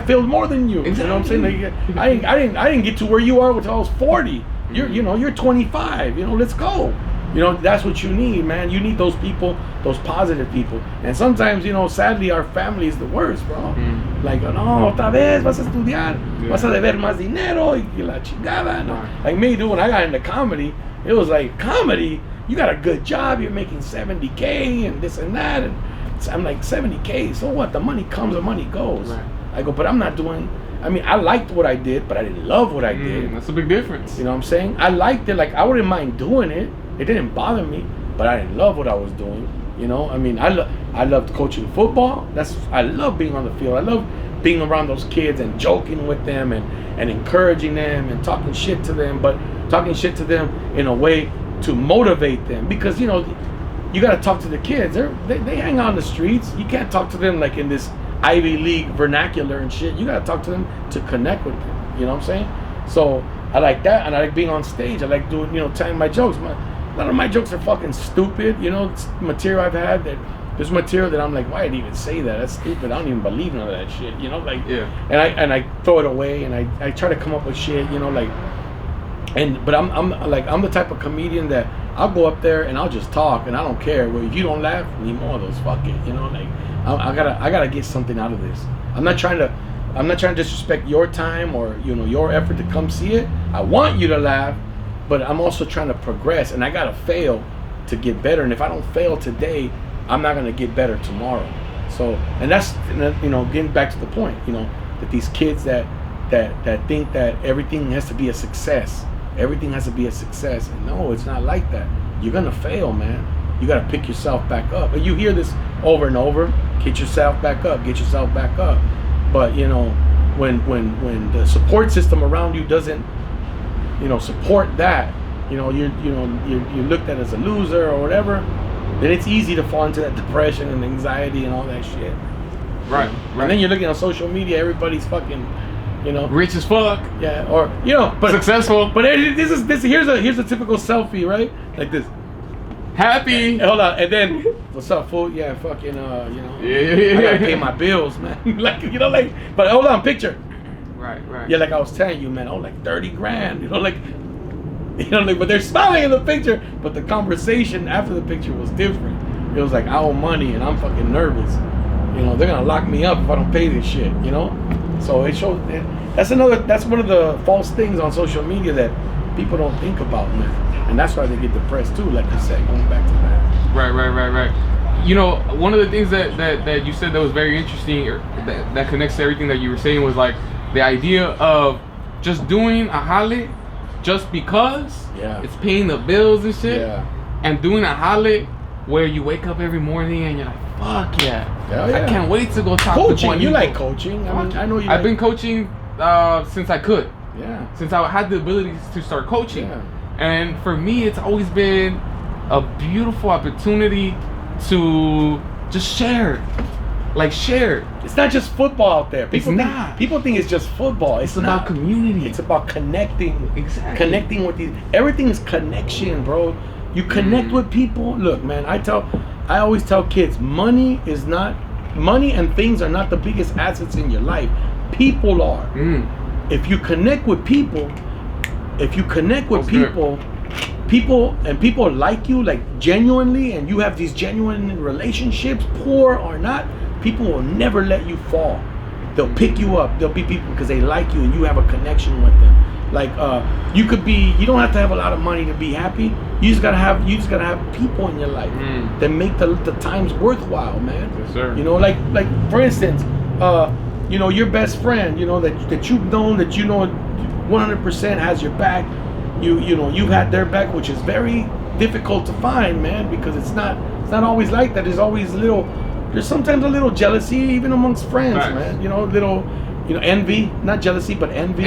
B: failed more than you.
A: Exactly.
B: You know what I'm saying? Like, I didn't get to where you are until I was 40. You're 25. Let's go. That's what you need, man. You need those people, those positive people. And sometimes, sadly, our family is the worst, bro. Like, no, otra vez vas a estudiar, vas a deber más dinero y la chingada. No. Like me, dude, when I got into comedy, it was like, comedy, you got a good job, you're making $70K and this and that. And I'm like, $70K, so what? The money comes, the money goes.
A: Right.
B: I go, but I'm not doing, I liked what I did, but I didn't love what I did.
A: That's a big difference.
B: You know what I'm saying? I liked it, like, I wouldn't mind doing it. It didn't bother me, but I didn't love what I was doing. I loved coaching football. I love being on the field. I love being around those kids and joking with them and encouraging them and talking shit to them, but talking shit to them in a way to motivate them, because you got to talk to the kids. They hang out on the streets. You can't talk to them like in this Ivy League vernacular and shit. You got to talk to them to connect with them. You know what I'm saying? So I like that, and I like being on stage. I like doing, telling my jokes. A lot of my jokes are fucking stupid. It's material I've had that. There's material that I'm like, why did he even say that? That's stupid. I don't even believe none of that shit.
A: Yeah.
B: And I throw it away, and I try to come up with shit. But I'm the type of comedian that I'll go up there and I'll just talk and I don't care. Well, if you don't laugh, need more of those. Fuck it. I gotta get something out of this. I'm not trying to disrespect your time or your effort to come see it. I want you to laugh, but I'm also trying to progress, and I gotta fail to get better. And if I don't fail today, I'm not gonna get better tomorrow. So, and that's getting back to the point, that these kids that think that everything has to be a success. Everything has to be a success. And no, it's not like that. You're gonna fail, man. You gotta pick yourself back up. And you hear this over and over. Get yourself back up. Get yourself back up. But when the support system around you doesn't support that, you're looked at as a loser or whatever, then it's easy to fall into that depression and anxiety and all that shit.
A: Right.
B: And then you're looking on social media, everybody's fucking,
A: rich as fuck.
B: Yeah, or but
A: successful.
B: But this here's a typical selfie, right? Like this.
A: Happy.
B: Hold on, and then what's up, fool? Yeah, fucking,
A: Yeah.
B: I gotta pay my bills, man. But hold on, picture.
A: Right.
B: Yeah, like I was telling you, man. Like 30 grand. But they're smiling in the picture, but the conversation after the picture was different. It was like, I owe money and I'm fucking nervous. They're gonna lock me up if I don't pay this shit. So it shows. That's one of the false things on social media that people don't think about, man. And that's why they get depressed too, like you said, going back to that.
A: Right. One of the things that you said that was very interesting, or that connects to everything that you were saying, was like the idea of just doing a jale just because it's paying the bills and shit.
B: Yeah.
A: And doing a jale where you wake up every morning and you're like, fuck yeah. I can't wait to go talk to
B: coaching. You like coaching. I know you.
A: I've been coaching since I could.
B: Yeah.
A: Since I had the ability to start coaching.
B: Yeah.
A: And for me, it's always been a beautiful opportunity to just share.
B: It's not just football out there. People think it's just football. It's
A: about community.
B: It's about connecting.
A: Exactly.
B: Connecting with these. Everything's connection, bro. You connect with people. Look, man, I always tell kids, money and things are not the biggest assets in your life. People are. If you connect with people, people like you, like genuinely, and you have these genuine relationships, poor or not, people will never let you fall. They'll pick you up. They'll be people because they like you and you have a connection with them. Like you don't have to have a lot of money to be happy. You just gotta have people in your life that make the times worthwhile, man.
A: Yes, sir.
B: Like for instance, your best friend, that you've known, that 100% has your back. You've had their back, which is very difficult to find, man, because it's not always like that. There's sometimes a little jealousy even amongst friends, man. Envy, not jealousy, but envy.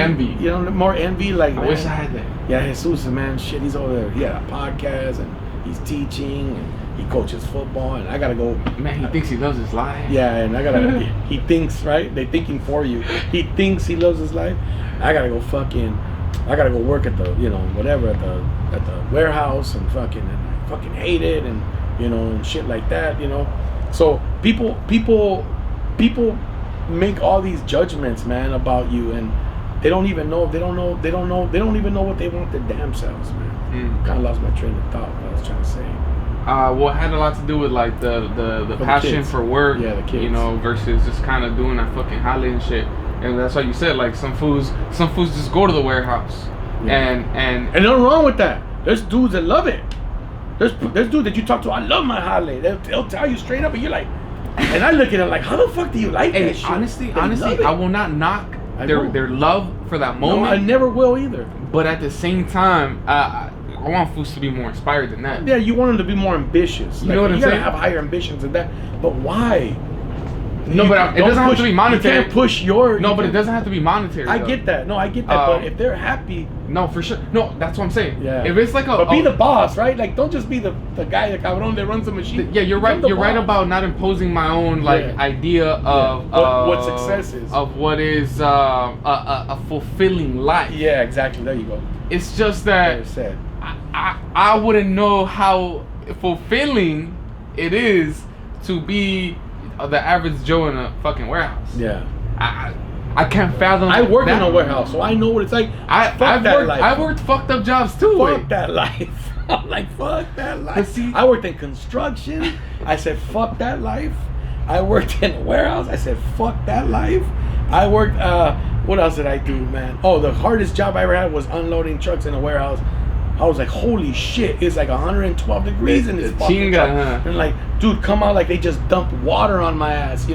B: More envy. Like,
A: wish I had that.
B: Yeah, Jesus, man, shit, he's over there. He had a podcast and he's teaching, and he coaches football, and I gotta go.
A: Man, he thinks he loves his life.
B: Yeah, and I gotta. He thinks, right? They're thinking for you. He thinks he loves his life. I gotta go I gotta go work at the, whatever, at the warehouse, and I fucking hate it, and and shit like that, So people make all these judgments, man, about you, and they don't even know what they want their damn selves, man. Kind of lost my train of thought, what I was trying to say.
A: Well, it had a lot to do with like the passion for work,
B: the kids.
A: Versus just kind of doing that fucking holiday and shit. And that's why you said, like, some fools just go to the warehouse, and
B: nothing wrong with that. There's dudes that love it. There's dudes that you talk to. I love my holiday. They'll tell you straight up, and you're like, and I look at it like, how the fuck do you like that shit?
A: Honestly, I will not knock their love for that moment.
B: No, I never will either.
A: But at the same time, I want fools to be more inspired than that.
B: Yeah, you want them to be more ambitious.
A: You know what I'm saying?
B: You gotta have higher ambitions than that. But why?
A: No, but it doesn't have to be monetary.
B: You can't push your...
A: No, but it doesn't have to be monetary.
B: I get that. No, I get that. But if they're happy...
A: No, for sure. No, that's what I'm saying.
B: Yeah.
A: If it's like
B: But be the boss, right? Like, don't just be the guy, the cabron that runs the machine.
A: Yeah, you're right. You're right about not imposing my own, idea of...
B: what success is.
A: Of what is a fulfilling life.
B: Yeah, exactly. There you go.
A: It's just that... I wouldn't know how fulfilling it is to be the average Joe in a fucking warehouse.
B: Yeah.
A: I can't fathom.
B: I work in a warehouse, so I know what it's like.
A: I've worked fucked up jobs too.
B: Fuck that life. I'm like, fuck that life.
A: See,
B: I worked in construction. I said, fuck that life. I worked in a warehouse. I said, fuck that life. I worked, what else did I do, man? Oh, the hardest job I ever had was unloading trucks in a warehouse. I was like, holy shit, it's like 112 degrees in this fucking truck.
A: Huh?
B: And like, dude, come out like they just dumped water on my ass,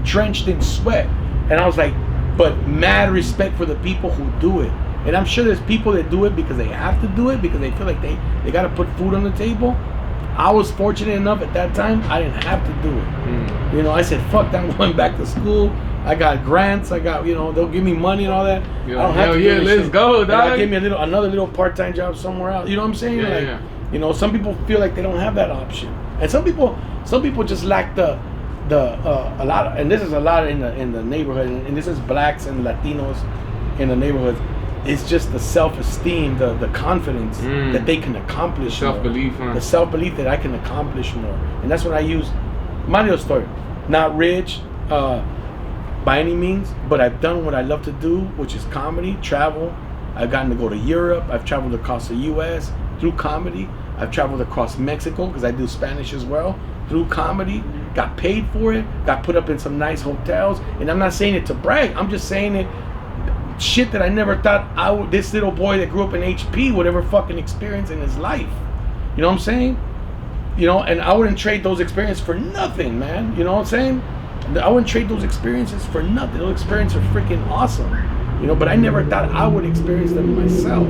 B: drenched in sweat. And I was like, but mad respect for the people who do it. And I'm sure there's people that do it because they have to do it, because they feel like they got to put food on the table. I was fortunate enough at that time, I didn't have to do it. I said, fuck that, I'm going back to school. I got grants. I got, they'll give me money and all that. I don't have to do
A: let's go, dog.
B: Give me another little part-time job somewhere else. You know what I'm saying?
A: Yeah.
B: Some people feel like they don't have that option, and some people just lack a lot of, and this is a lot in the neighborhood, and this is blacks and Latinos in the neighborhood. It's just the self-esteem, the confidence that they can accomplish.
A: Self-belief,
B: more. The self-belief that I can accomplish more, and that's what I use. Mario's story, not rich. By any means, but I've done what I love to do, which is comedy, travel. I've gotten to go to Europe. I've traveled across the U.S. through comedy. I've traveled across Mexico because I do Spanish as well through comedy. Got paid for it. Got put up in some nice hotels. And I'm not saying it to brag. I'm just saying it. Shit that I never thought this little boy that grew up in HP would ever fucking experience in his life. You know what I'm saying? And I wouldn't trade those experiences for nothing, man. You know what I'm saying? I wouldn't trade those experiences for nothing. Those experiences are freaking awesome, but I never thought I would experience them myself.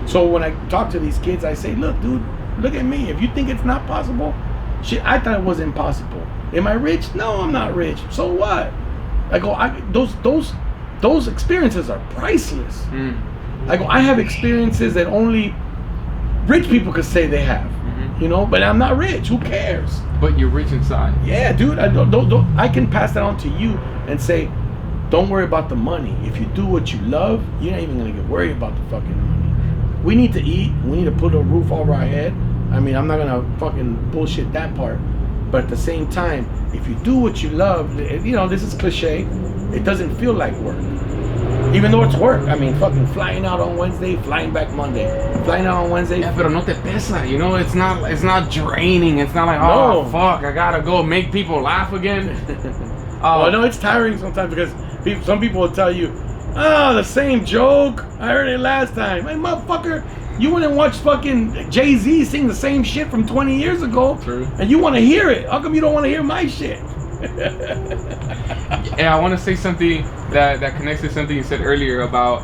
B: So when I talk to these kids, I say, look, dude, look at me. If you think it's not possible, shit, I thought it was impossible. Am I rich? No, I'm not rich. So what? I go, those experiences are priceless. I go, I have experiences that only rich people could say they have. But I'm not rich. Who cares?
A: But you're rich inside.
B: Yeah, dude. I can pass that on to you and say, don't worry about the money. If you do what you love, you're not even gonna get worried about the fucking money. We need to eat. We need to put a roof over our head. I mean, I'm not gonna fucking bullshit that part. But at the same time, if you do what you love, this is cliche. It doesn't feel like work. Even though it's work. I mean, fucking flying out on Wednesday, flying back Monday. Flying out on Wednesday.
A: Yeah, pero no te pesa, it's not draining. It's not like,
B: no.
A: Fuck, I gotta go make people laugh again.
B: Well, no, it's tiring sometimes because some people will tell you, the same joke. I heard it last time. Hey, motherfucker, you went and watched fucking Jay-Z sing the same shit from 20 years ago.
A: True.
B: And you want to hear it. How come you don't want to hear my shit?
A: Yeah, I want to say something that connects to something you said earlier about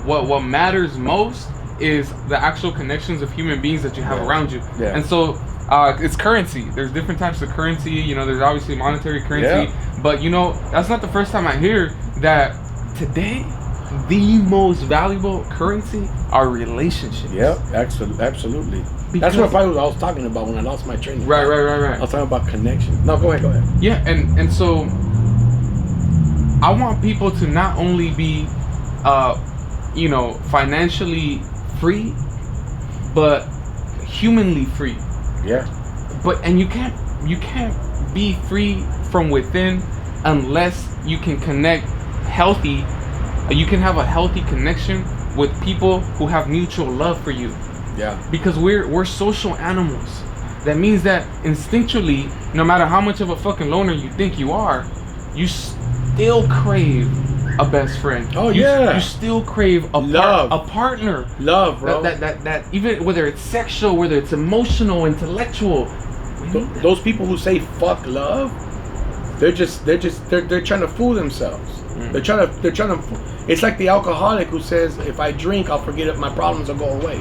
A: what matters most is the actual connections of human beings that you have around you.
B: Yeah.
A: And so it's currency. There's different types of currency. There's obviously monetary currency.
B: Yeah.
A: But that's not the first time I hear that today the most valuable currency are relationships.
B: Yep, absolutely. That's what I was talking about when I lost my training.
A: Right.
B: I was talking about connection. No, go ahead.
A: Yeah, and so I want people to not only be, financially free, but humanly free.
B: Yeah.
A: And you can't be free from within unless you can connect healthy. You can have a healthy connection with people who have mutual love for you.
B: Yeah.
A: Because we're social animals. That means that instinctually, no matter how much of a fucking loner you think you are, you still crave a best friend.
B: Oh yeah.
A: You still crave a partner.
B: Love, bro.
A: That even whether it's sexual, whether it's emotional, intellectual.
B: Those people who say fuck love, they're trying to fool themselves. They're trying to. It's like the alcoholic who says, if I drink, I'll forget it, my problems will go away.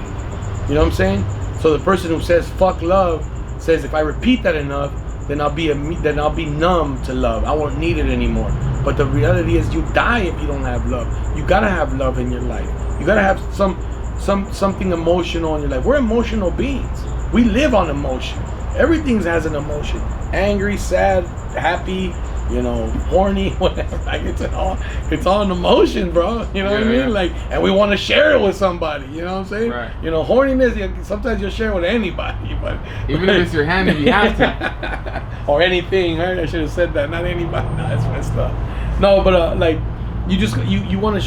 B: You know what I'm saying? So the person who says fuck love says, if I repeat that enough, then I'll be numb to love. I won't need it anymore. But the reality is, you die if you don't have love. You gotta have love in your life. You gotta have something emotional in your life. We're emotional beings. We live on emotion. Everything has an emotion. Angry, sad, happy, horny, whatever. Like it's all an emotion, bro. You know what I mean? Like, and we want to share it with somebody. You know what I'm saying?
A: Right.
B: Horniness. Sometimes you'll share it with anybody, but
A: even if it's your hand, if you have to,
B: or anything. Right? I should have said that. Not anybody. No, that's messed up. No, but like, you want to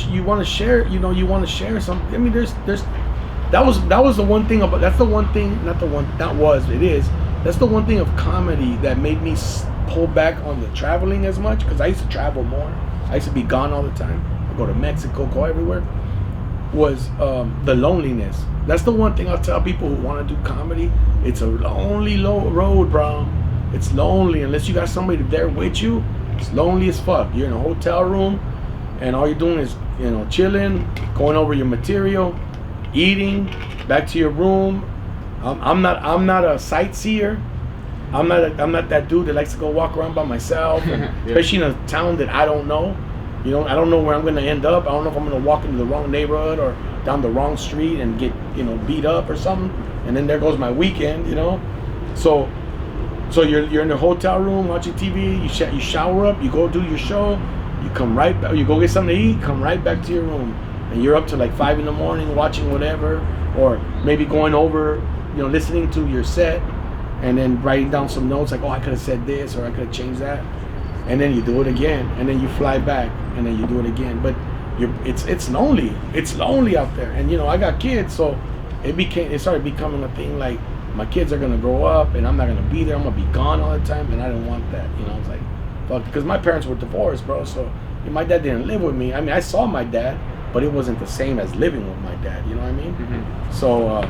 B: share. You want to share something. I mean, there's that was the one thing about. That's the one thing. Not the one. That was. It is. That's the one thing of comedy that made me pull back on the traveling as much, because I used to travel more. I used to be gone all the time. I go to Mexico, go everywhere. Was the loneliness. That's the one thing I'll tell people who want to do comedy. It's a lonely road, bro. It's lonely unless you got somebody there with you. It's lonely as fuck. You're in a hotel room, and all you're doing is chilling, going over your material, eating, back to your room. I'm not a sightseer. I'm not that dude that likes to go walk around by myself, and especially in a town that I don't know. I don't know where I'm gonna end up. I don't know if I'm gonna walk into the wrong neighborhood or down the wrong street and get beat up or something. And then there goes my weekend. So you're in the hotel room watching TV. You shower up. You go do your show. You come right back. You go get something to eat. Come right back to your room, and you're up to like 5 a.m. watching whatever, or maybe going over. Listening to your set, and then writing down some notes like, oh, I could have said this, or I could have changed that, and then you do it again, and then you fly back, and then you do it again. But it's lonely. It's lonely out there, and I got kids, so it started becoming a thing. Like, my kids are gonna grow up, and I'm not gonna be there. I'm gonna be gone all the time, and I don't want that. I was like, fuck, because my parents were divorced, bro. So my dad didn't live with me. I mean, I saw my dad, but it wasn't the same as living with my dad. You know what I mean? Mm-hmm. So.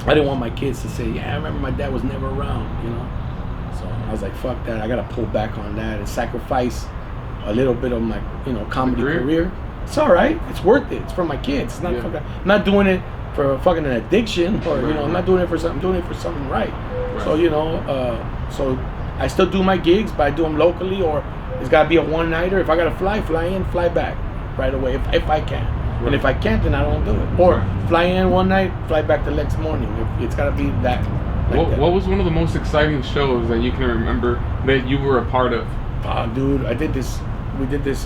B: I didn't want my kids to say, yeah, I remember my dad was never around, So I was like, fuck that. I got to pull back on that and sacrifice a little bit of my, comedy career. It's all right. It's worth it. It's for my kids. It's not I'm not doing it for fucking an addiction, or, I'm not doing it for something. I'm doing it for something right. So, so I still do my gigs, but I do them locally, or it's got to be a one-nighter. If I got to fly in, fly back right away if I can. And if I can't, then I don't do it. Or fly in one night, fly back the next morning. It's got to be that.
A: What was one of the most exciting shows that you can remember that you were a part of?
B: Dude, I did this. We did this.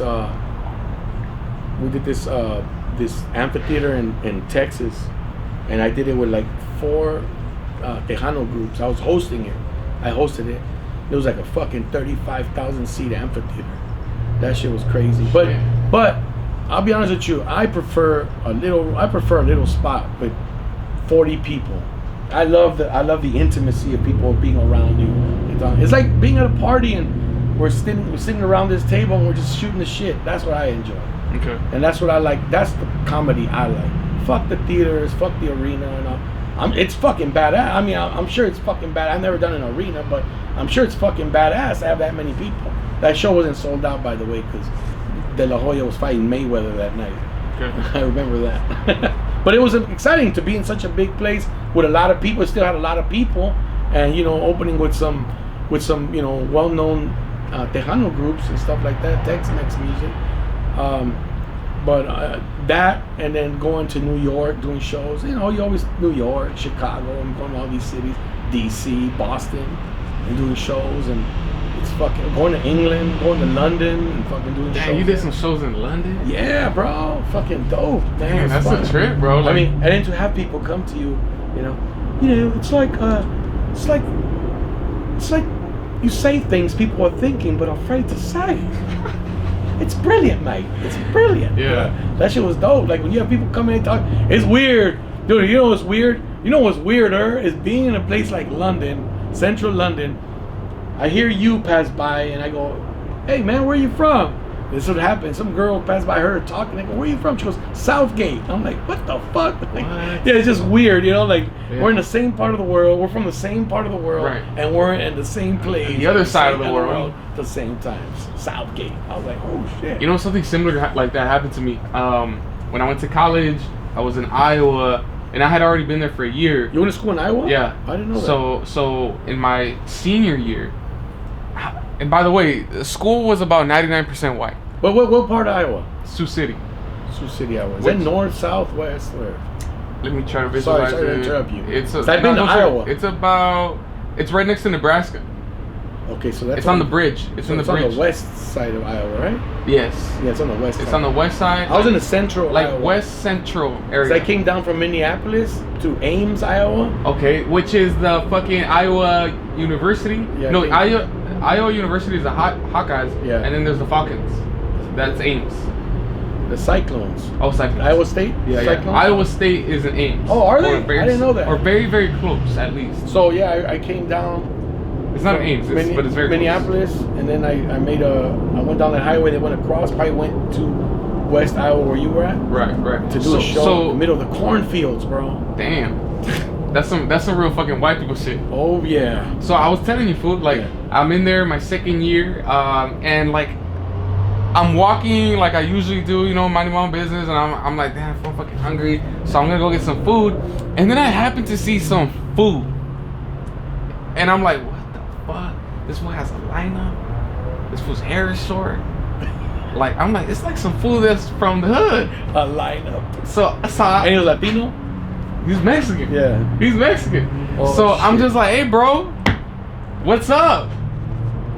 B: This amphitheater in Texas, and I did it with like 4 Tejano groups. I was hosting it. I hosted it. It was like a fucking 35,000 seat amphitheater. That shit was crazy. But. I'll be honest with you. I prefer a little spot with 40 people. I love the intimacy of people being around you. It's like being at a party and we're sitting around this table and we're just shooting the shit. That's what I enjoy.
A: Okay.
B: And that's what I like. That's the comedy I like. Fuck the theaters. Fuck the arena. And it's fucking badass. I mean, I'm sure it's fucking bad. I've never done an arena, but I'm sure it's fucking badass to have that many people. That show wasn't sold out, by the way, because De La Hoya was fighting Mayweather that night. Okay. I remember that. But it was exciting to be in such a big place with a lot of people. It still had a lot of people, and opening with some well-known Tejano groups and stuff like that, Tex-Mex music. But that, and then going to New York, doing shows. You know, you always New York, Chicago, and going to all these cities, DC, Boston, and doing shows, and it's fucking going to England, going to London, and fucking doing shows.
A: Damn, you did some shows in London?
B: Yeah, bro, fucking dope.
A: Damn, that's a trip, bro.
B: Like, I mean, and then to have people come to you, you know, it's like you say things people are thinking but afraid to say. It's brilliant, mate. It's brilliant.
A: Yeah.
B: That shit was dope. Like when you have people come in and talk, it's weird. Dude, you know what's weird? You know what's weirder is being in a place like London, central London. I hear you pass by and I go, hey man, where are you from? This would happen. Some girl passed by, her talking. I go, where are you from? She goes, Southgate. I'm like, what the fuck? Like, yeah, it's just weird, you know. Like we're in the same part of the world. We're from the same part of the world,
A: right.
B: And we're in the same place.
A: The other side of the world,
B: at the same time. Southgate. I was like, oh shit.
A: You know, something similar like that happened to me. When I went to college, I was in Iowa, and I had already been there for a year.
B: You went to school in Iowa?
A: Yeah.
B: I didn't know that.
A: So in my senior year, and by the way, the school was about 99% white.
B: But what part of Iowa?
A: Sioux City.
B: Sioux City, Iowa. Is that north, south, west, where?
A: Let me try to visualize
B: sorry to
A: it.
B: interrupt you.
A: I've
B: been to Iowa.
A: It's right next to Nebraska.
B: Okay, so that's
A: it's on the bridge. It's on the bridge.
B: On the west side of Iowa, right?
A: Yes.
B: Yeah, it's on the west side.
A: It's on the west side.
B: I was in the central
A: like
B: Iowa.
A: west central area.
B: So I came down from Minneapolis to Ames, Iowa.
A: Okay, which is the fucking Iowa University.
B: Yeah,
A: no, Iowa University is the Hawkeyes.
B: Yeah.
A: And then there's the Falcons. That's Ames.
B: The Cyclones.
A: Oh, Cyclones.
B: Iowa State?
A: Yeah,
B: Cyclones?
A: yeah. Iowa State is in Ames.
B: Oh, are they?
A: Very,
B: I didn't know that.
A: Or very, very close, at least.
B: So, yeah, I came down.
A: It's not Ames, but it's very
B: Minneapolis,
A: close.
B: And then I went down that highway that went across, probably went to West Iowa where you were at.
A: Right.
B: To do a show in the middle of the cornfields, bro.
A: Damn. That's some real fucking white people shit.
B: Oh, yeah.
A: So I was telling you, fool, like, I'm in there my second year, and like, I'm walking like I usually do, you know, minding my own business, and I'm like, damn, I'm fucking hungry, so I'm gonna go get some food. And then I happen to see some food, and I'm like, what the fuck? This one has a lineup. This fool's hair is short. Like, I'm like, it's like some food that's from the hood.
B: A lineup.
A: So
B: and he was Latino?
A: He's Mexican.
B: Yeah.
A: He's Mexican.
B: Oh,
A: so
B: shit.
A: I'm just like, hey, bro, what's up?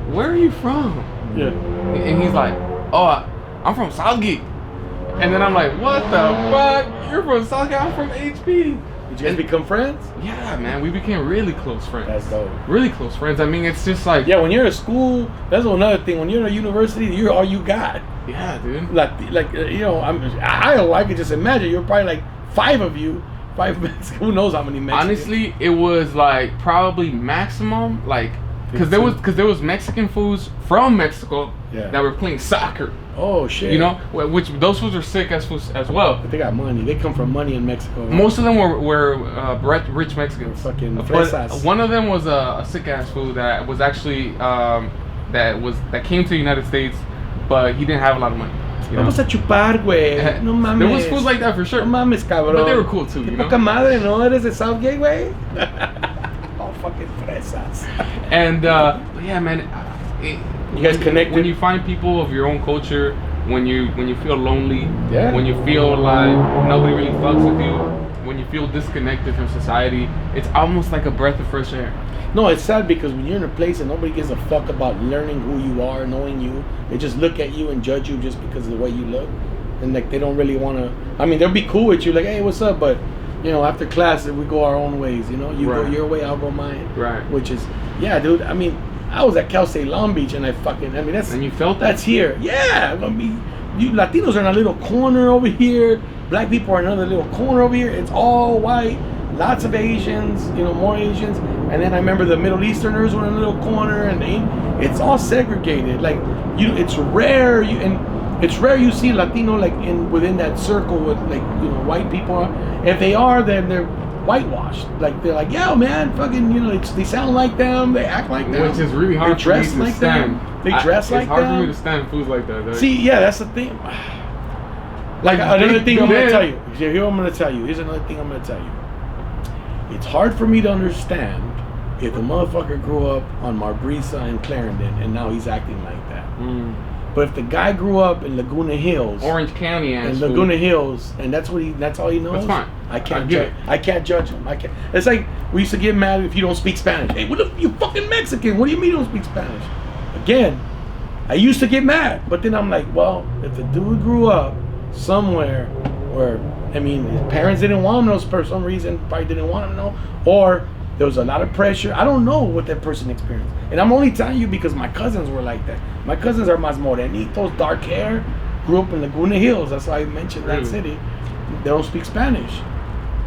A: Where are you from?
B: Yeah.
A: And he's like, oh, I'm from Southgate. And then I'm like, what the fuck? You're from Southgate? I'm from HP.
B: Did you guys become friends?
A: Yeah, man, we became really close friends.
B: That's dope.
A: Really close friends. I mean, it's just like...
B: Yeah, when you're at school, that's another thing. When you're at a university, you're all you got.
A: Yeah, dude.
B: Like you know, I could just imagine you're probably like 5 of you. 5 Mexicans. Who knows how many Mexicans?
A: Honestly, it was like probably maximum, like... Because there was Mexican foods from Mexico that were playing soccer.
B: Oh shit!
A: You know, which those foods are sick as well.
B: But they got money. They come from money in Mexico.
A: Most of them were rich Mexicans.
B: Fucking
A: fresas. One of them was a sick ass food that was actually that came to the United States, but he didn't have a lot of money.
B: Vamos a chupar, güey. No mames.
A: There was food like that for sure.
B: No mames, cabrón.
A: But they were cool too. You know?
B: Poca madre, no eres de Southgate, güey. Oh, fucking fresas.
A: And yeah, man.
B: You guys connect
A: when you find people of your own culture, when you feel lonely,
B: yeah.
A: When you feel like nobody really fucks with you, when you feel disconnected from society, it's almost like a breath of fresh air.
B: No, it's sad because when you're in a place and nobody gives a fuck about learning who you are, knowing you, they just look at you and judge you just because of the way you look, and like they don't really want to. I mean, they'll be cool with you, like, hey, what's up? But you know, after class, we go our own ways. You know, you go your way, I'll go mine.
A: Right.
B: Which is, yeah, dude. I mean, I was at Cal State Long Beach, and that's.
A: And you felt
B: that's here. Yeah, I mean, you Latinos are in a little corner over here. Black people are in another little corner over here. It's all white. Lots of Asians, you know, more Asians. And then I remember the Middle Easterners were in a little corner, and it's all segregated. Like it's rare it's rare you see Latino like within that circle with like, you know, white people. If they are, then they're whitewashed. Like they're like, yeah, man, fucking, you know, they sound like them, they act like them,
A: which is really hard.
B: They dress like them. They dress like them.
A: It's hard for me to stand foods like that. Though.
B: See, yeah, that's the thing. Like another thing I'm gonna tell you. Here I'm gonna tell you. Here's another thing I'm gonna tell you. It's hard for me to understand if a motherfucker grew up on Marbrisa and Clarendon and now he's acting like that. But if the guy grew up in Laguna Hills,
A: Orange County,
B: and Laguna Hills, and that's all he knows.
A: That's fine.
B: I can't judge him. I can't. It's like we used to get mad if you don't speak Spanish. Hey, what if you fucking Mexican? What do you mean you don't speak Spanish? Again, I used to get mad, but then I'm like, well, if the dude grew up somewhere where, I mean, his parents didn't want him to know for some reason, probably didn't want him to know, or there was a lot of pressure. I don't know what that person experienced. And I'm only telling you because my cousins were like that. My cousins are más morenitos, dark hair, grew up in Laguna Hills. That's why I mentioned that city. They don't speak Spanish.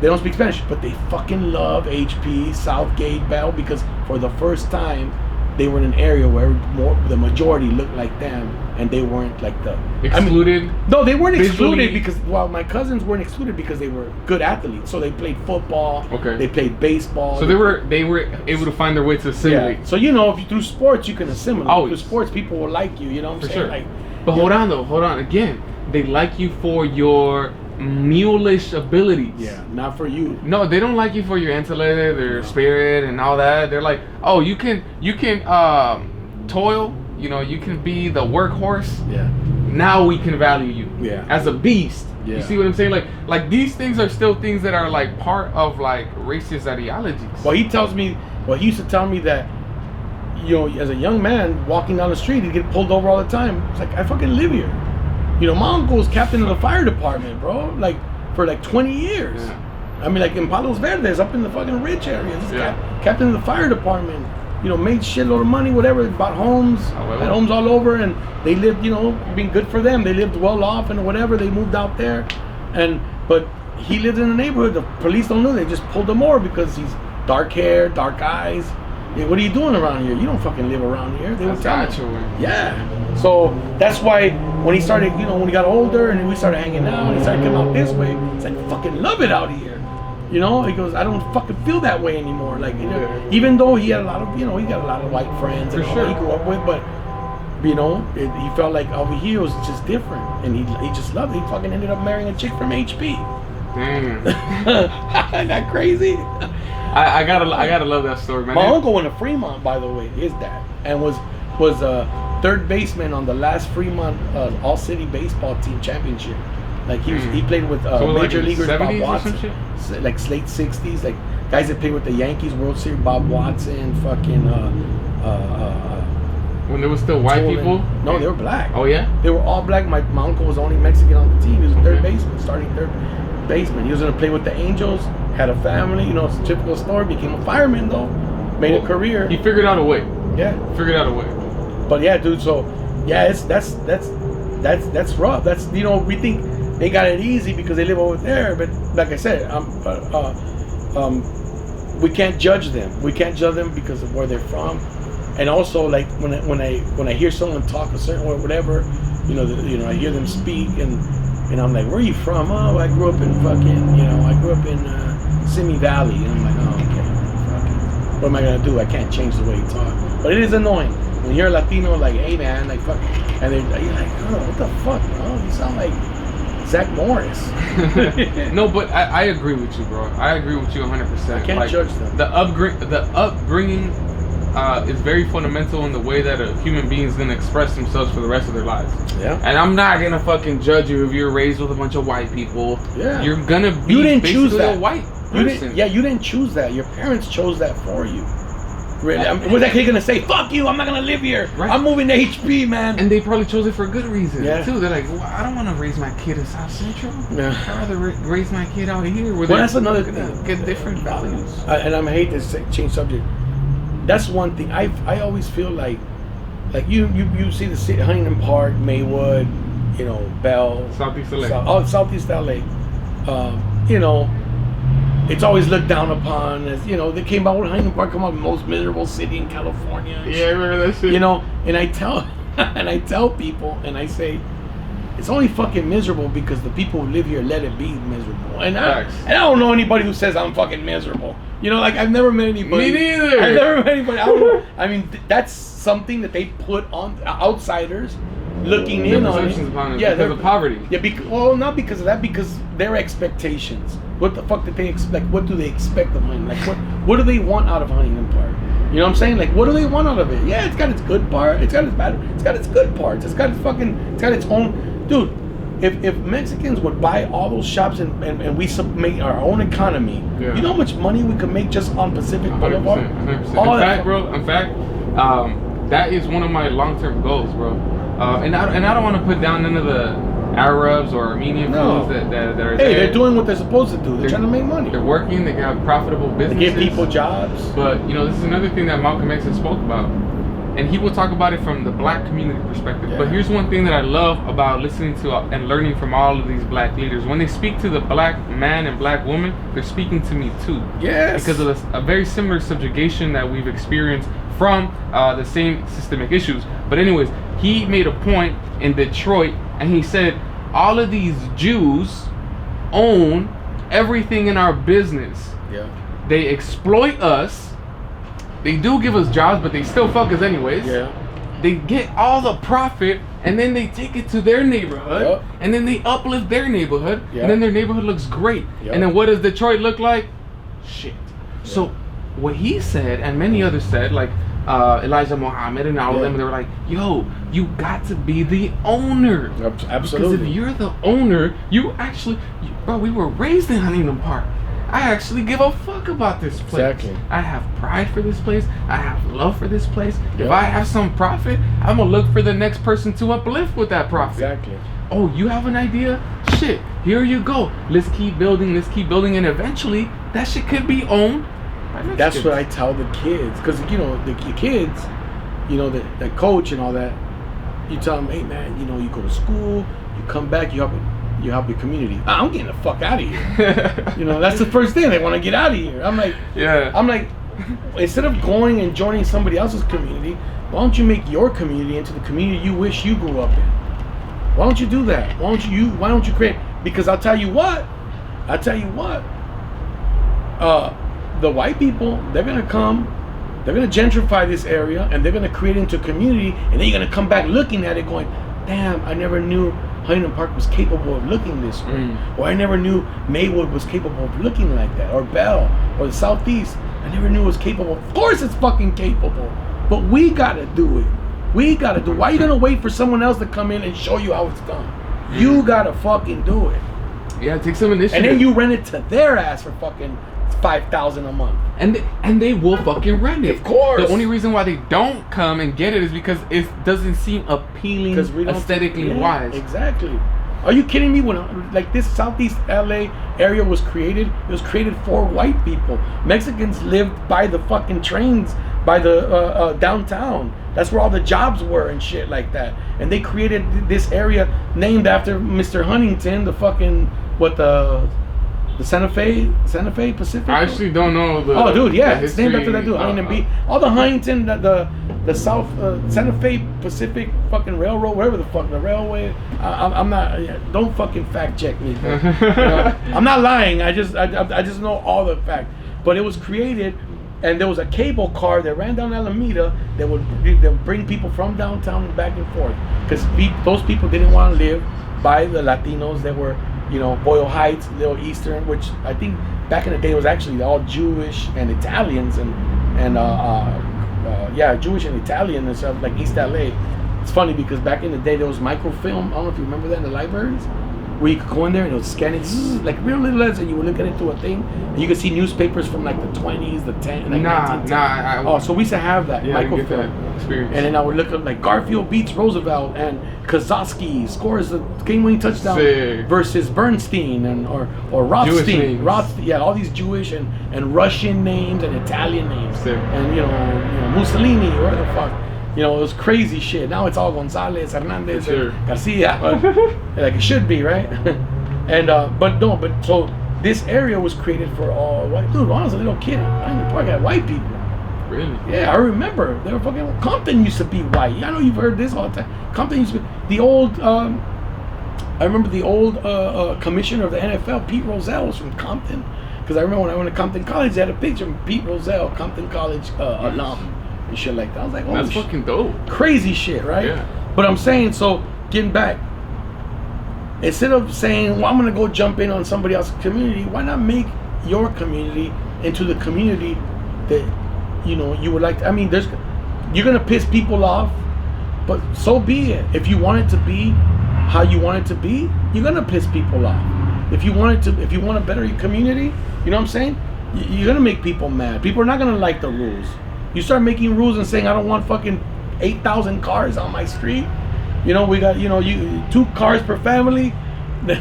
B: But they fucking love HP, Southgate, Bell, because for the first time, they were in an area where the majority looked like them, and they weren't like the
A: excluded.
B: No, they weren't excluded
A: visually.
B: because my cousins weren't excluded because they were good athletes. So they played football.
A: Okay.
B: They played baseball.
A: So they were able to find their way to assimilate.
B: Yeah. So if you through sports you can assimilate.
A: Always.
B: Through sports people will like you. You know what I'm saying?
A: Sure.
B: Like,
A: but hold on. Again, they like you for your mulish abilities.
B: Yeah, not for you.
A: No, they don't like you for your intellect, their spirit, and all that. They're like, oh, you can toil. You can be the workhorse.
B: Yeah.
A: Now we can value you.
B: Yeah.
A: As a beast.
B: Yeah.
A: You see what I'm saying? Like these things are still things that are like part of like racist ideologies.
B: Well, he used to tell me that, as a young man walking down the street, he'd get pulled over all the time. It's like, I fucking live here. My uncle was captain of the fire department, bro. Like for 20 years. Yeah. I mean, like in Palos Verdes, up in the fucking rich area. This captain of the fire department. Made shitload of money, whatever. Bought homes, had homes all over, and they lived. Being good for them. They lived well off and whatever. They moved out there, but he lived in the neighborhood. The police don't know. They just pulled him over because he's dark hair, dark eyes. Yeah, what are you doing around here? You don't fucking live around here. They would tell him. Yeah. So that's why when he started, when he got older and we started hanging out, and he started coming out this way, it's like, I fucking love it out here. He goes, I don't fucking feel that way anymore. Like, even though he had a lot of, he got a lot of white friends and all that he grew up with, but, he felt like over here was just different. And he just loved it. He fucking ended up marrying a chick from HP.
A: Damn.
B: Isn't that crazy?
A: I gotta love that story, man.
B: My uncle went to Fremont, by the way, his dad, and was third baseman on the last Fremont all-city baseball team championship. Like he played with major leaguers, Bob Watson, like late '60s, like guys that played with the Yankees, World Series, Bob Watson, fucking.
A: When there was still white people?
B: No, they were black.
A: Oh yeah,
B: they were all black. My uncle was the only Mexican on the team. He was a third baseman, starting third baseman. He was gonna play with the Angels. Had a family, it's a typical story. Became a fireman though, made a career.
A: He figured out a way.
B: Yeah,
A: figured out a way.
B: But yeah, dude. So yeah, that's rough. That's we think they got it easy because they live over there. But like I said, we can't judge them. We can't judge them because of where they're from. And also, like when I hear someone talk a certain way, or whatever, I hear them speak and I'm like, where are you from? Oh, I grew up in Simi Valley. And I'm like, oh, okay. Fuck. What am I gonna do? I can't change the way you talk. But it is annoying when you're a Latino. Like, hey man, like fuck, and you're like, oh, what the fuck, bro? You sound like Zach Morris.
A: No, but I agree with you, bro. I agree with you 100%.
B: I can't judge them.
A: The upbringing is very fundamental in the way that a human being is gonna express themselves for the rest of their lives.
B: Yeah.
A: And I'm not gonna fucking judge you if you're raised with a bunch of white people.
B: Yeah.
A: You're gonna be basically a white person.
B: You didn't choose that. Your parents chose that for you. Really? Was that kid gonna say, fuck you, I'm not gonna live here. Right. I'm moving to HP, man.
A: And they probably chose it for a good reason, too. They're like, well, I don't want to raise my kid in South Central. Yeah. I'd rather raise my kid out here where
B: that's another thing.
A: Get different values.
B: And I hate to change subject. That's one thing. I always feel like you see the city, Huntington Park, Maywood, Bell.
A: Southeast LA.
B: Southeast LA. It's always looked down upon as, they came out with Huntington Park, come up with the most miserable city in California.
A: Yeah, I remember that shit.
B: And I tell people, and I say, it's only fucking miserable because the people who live here let it be miserable. And I don't know anybody who says I'm fucking miserable. I've never met anybody.
A: Me neither.
B: I've never met anybody. I don't know. I mean, that's something that they put on outsiders looking in on it.
A: Yeah, because of poverty.
B: Yeah, not because of that, because their expectations. What the fuck did they expect? What do they expect of Huntington? Like, what do they want out of Huntington Park? You know what I'm saying? Like, what do they want out of it? Yeah, it's got its good part. It's got its bad. It's got its good parts. It's got its fucking. It's got its own. Dude, if Mexicans would buy all those shops and we make our own economy, you know how much money we could make just on Pacific Boulevard?
A: 100%. In fact, that is one of my long-term goals, bro. And I don't want to put down none of the Arabs or Armenian fools that are there.
B: Hey, they're doing what they're supposed to do. They're trying to make money.
A: They're working. They have profitable businesses.
B: They give people jobs.
A: But this is another thing that Malcolm X has spoke about, and he will talk about it from the black community perspective. But here's one thing that I love about listening to and learning from all of these black leaders. When they speak to the black man and black woman, they're speaking to me too.
B: Yes.
A: Because of a very similar subjugation that we've experienced from the same systemic issues. But anyways, he made a point in Detroit, and he said, all of these Jews own everything in our business.
B: Yeah.
A: They exploit us. They do give us jobs, but they still fuck us anyways.
B: Yeah.
A: They get all the profit, and then they take it to their neighborhood, and then they uplift their neighborhood, and then their neighborhood looks great. And then what does Detroit look like? Shit. So what he said, and many others said, like Elijah Muhammad and all of them, they were like, yo, you got to be the owner.
B: Absolutely.
A: Because if you're the owner, bro, we were raised in Huntington Park. I actually give a fuck about this place.
B: Exactly.
A: I have pride for this place. I have love for this place. If I have some profit, I'm going to look for the next person to uplift with that profit.
B: Exactly.
A: Oh, you have an idea? Shit, here you go. Let's keep building, and eventually that shit could be owned by Mexicans.
B: That's what I tell the kids. Because, the kids, that coach and all that, you tell them, hey, man, you go to school, you come back, you help your community. I'm getting the fuck out of here. That's the first thing. They want to get out of here. I'm like, instead of going and joining somebody else's community, why don't you make your community into the community you wish you grew up in? Why don't you do that? Why don't you create? Because I'll tell you what, the white people, they're gonna come, they're gonna gentrify this area, and they're gonna create it into a community, and then you're gonna come back looking at it going, damn, I never knew Huntington Park was capable of looking this way. Or I never knew Maywood was capable of looking like that. Or Bell, or the Southeast, I never knew it was capable. Of course it's fucking capable, but we gotta do it. Why are you gonna wait for someone else to come in and show you how it's done? You gotta fucking do it.
A: Yeah, take some initiative.
B: And then you rent it to their ass for fucking $5,000 a month.
A: And they will fucking rent it.
B: Of course.
A: The only reason why they don't come and get it is because it doesn't seem appealing aesthetically wise.
B: Exactly. Are you kidding me? When this Southeast LA area was created, it was created for white people. Mexicans lived by the fucking trains, by the downtown. That's where all the jobs were and shit like that. And they created this area named after Mr. Huntington, the fucking the Santa Fe Pacific.
A: I actually don't know the.
B: Oh, dude, yeah, it's named after that dude. Huntington B. All the Huntington, the South Santa Fe Pacific fucking railroad, whatever the fuck the railway. I'm not. Don't fucking fact check me. I'm not lying. I just know all the facts. But it was created, and there was a cable car that ran down Alameda that would bring people from downtown and back and forth, because those people didn't want to live by the Latinos that were. Boyle Heights, Little Eastern, which I think back in the day was actually all Jewish and Italians and Jewish and Italian and stuff, like East LA. It's funny because back in the day there was microfilm. I don't know if you remember that in the libraries, where you could go in there and it would scan it like real little letters, and you would look at it through a thing, and you could see newspapers from like the 20s, the 10s, like so we used to have that microfilm
A: experience.
B: And then I would look up like Garfield beats Roosevelt and Kozlowski scores the game-winning touchdown versus Bernstein or Rothstein. All these Jewish and Russian names and Italian names. And Mussolini, where the fuck. It was crazy shit. Now it's all Gonzalez, Hernandez, Garcia. Like it should be, right? And so this area was created for all white. Dude, when I was a little kid, I probably had white people.
A: Really?
B: Yeah, I remember. They were fucking. Compton used to be white. I know you've heard this all the time. Compton used to be the old. I remember the old commissioner of the NFL, Pete Rozelle, was from Compton. Because I remember when I went to Compton College, they had a picture of Pete Rozelle, Compton College alum. And shit like that. I was like, oh,
A: that's fucking dope.
B: Crazy shit, right?
A: Yeah.
B: But I'm saying, so getting back, instead of saying, well, I'm gonna go jump in on somebody else's community, why not make your community into the community that you would like to, I mean, you're gonna piss people off, but so be it. If you want it to be how you want it to be, you're gonna piss people off. If you want to better your community, you know what I'm saying? You're gonna make people mad. People are not gonna like the rules. You start making rules and saying I don't want fucking 8,000 cars on my street. We got 2 cars per family.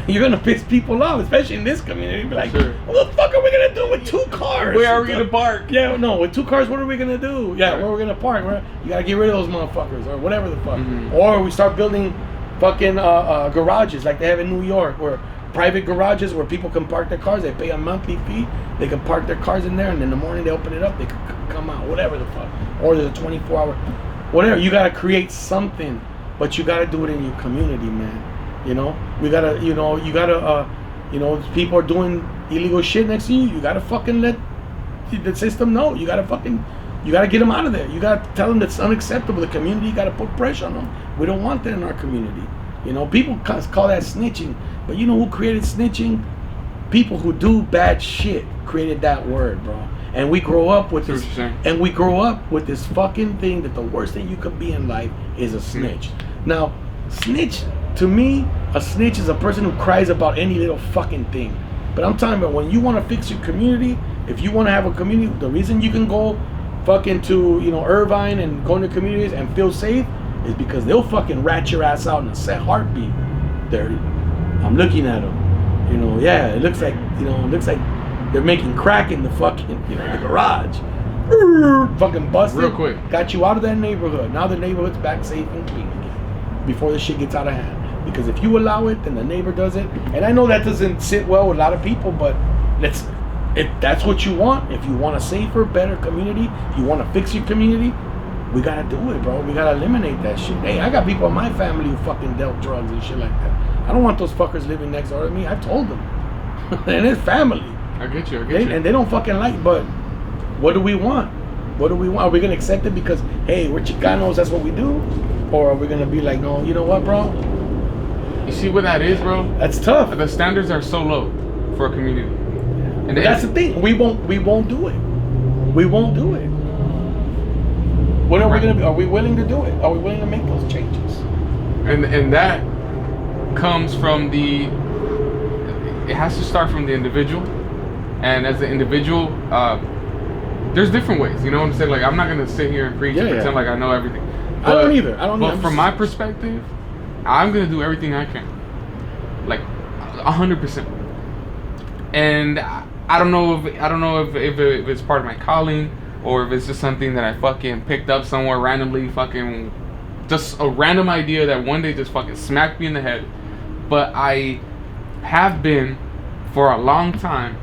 B: You're gonna piss people off, especially in this community. Be like,
A: sure.
B: What the fuck are we gonna do with 2 cars?
A: Where are we gonna park?
B: Yeah, no, with 2 cars, what are we gonna do? Yeah, where are we gonna park? You gotta get rid of those motherfuckers or whatever the fuck.
A: Mm-hmm.
B: Or we start building fucking garages like they have in New York, where private garages where people can park their cars. They pay a monthly fee. They can park their cars in there, and in the morning they open it up. They can come out, whatever the fuck. Or there's a 24-hour, whatever. You gotta create something, but you gotta do it in your community, man. We gotta, people are doing illegal shit next to you. You gotta fucking let the system know. You gotta get them out of there. You gotta tell them that's unacceptable. The community gotta put pressure on them. We don't want that in our community. People call that snitching, but you know who created snitching? People who do bad shit created that word, bro. And we grow up with this. And we grow up with this fucking thing that the worst thing you could be in life is a snitch. Now, snitch. To me, a snitch is a person who cries about any little fucking thing. But I'm talking about when you want to fix your community, if you want to have a community, the reason you can go fucking to, Irvine and go into communities and feel safe is because they'll fucking rat your ass out in a set heartbeat. I'm looking at them. Yeah, it looks like they're making crack in the fucking, the garage. Fucking busted.
A: Real quick.
B: Got you out of that neighborhood. Now the neighborhood's back safe and clean again before the shit gets out of hand. Because if you allow it, then the neighbor does it. And I know that doesn't sit well with a lot of people, but if that's what you want, if you want a safer, better community, if you want to fix your community, we gotta do it, bro. We gotta eliminate that shit. Hey, I got people in my family who fucking dealt drugs and shit like that. I don't want those fuckers living next door to me. I've told them. And it's family.
A: I get you.
B: And they don't fucking like, but what do we want? What do we want? Are we gonna accept it because, hey, we're Chicanos, that's what we do? Or are we gonna be like, no, you know what, bro? You see what that is, bro? That's tough.
A: The standards are so low for a community.
B: And that's the thing. We won't do it. We won't do it. What are we gonna be? Are we willing to do it? Are we willing to make those changes?
A: And that comes from it has to start from the individual. And as an individual, there's different ways. You know what I'm saying? Like, I'm not gonna sit here and preach and pretend like I know everything.
B: But, I don't either.
A: But from my perspective, I'm gonna do everything I can, like 100%. And I don't know if it's part of my calling or if it's just something that I fucking picked up somewhere randomly, fucking just a random idea that one day just fucking smacked me in the head. But I have been for a long time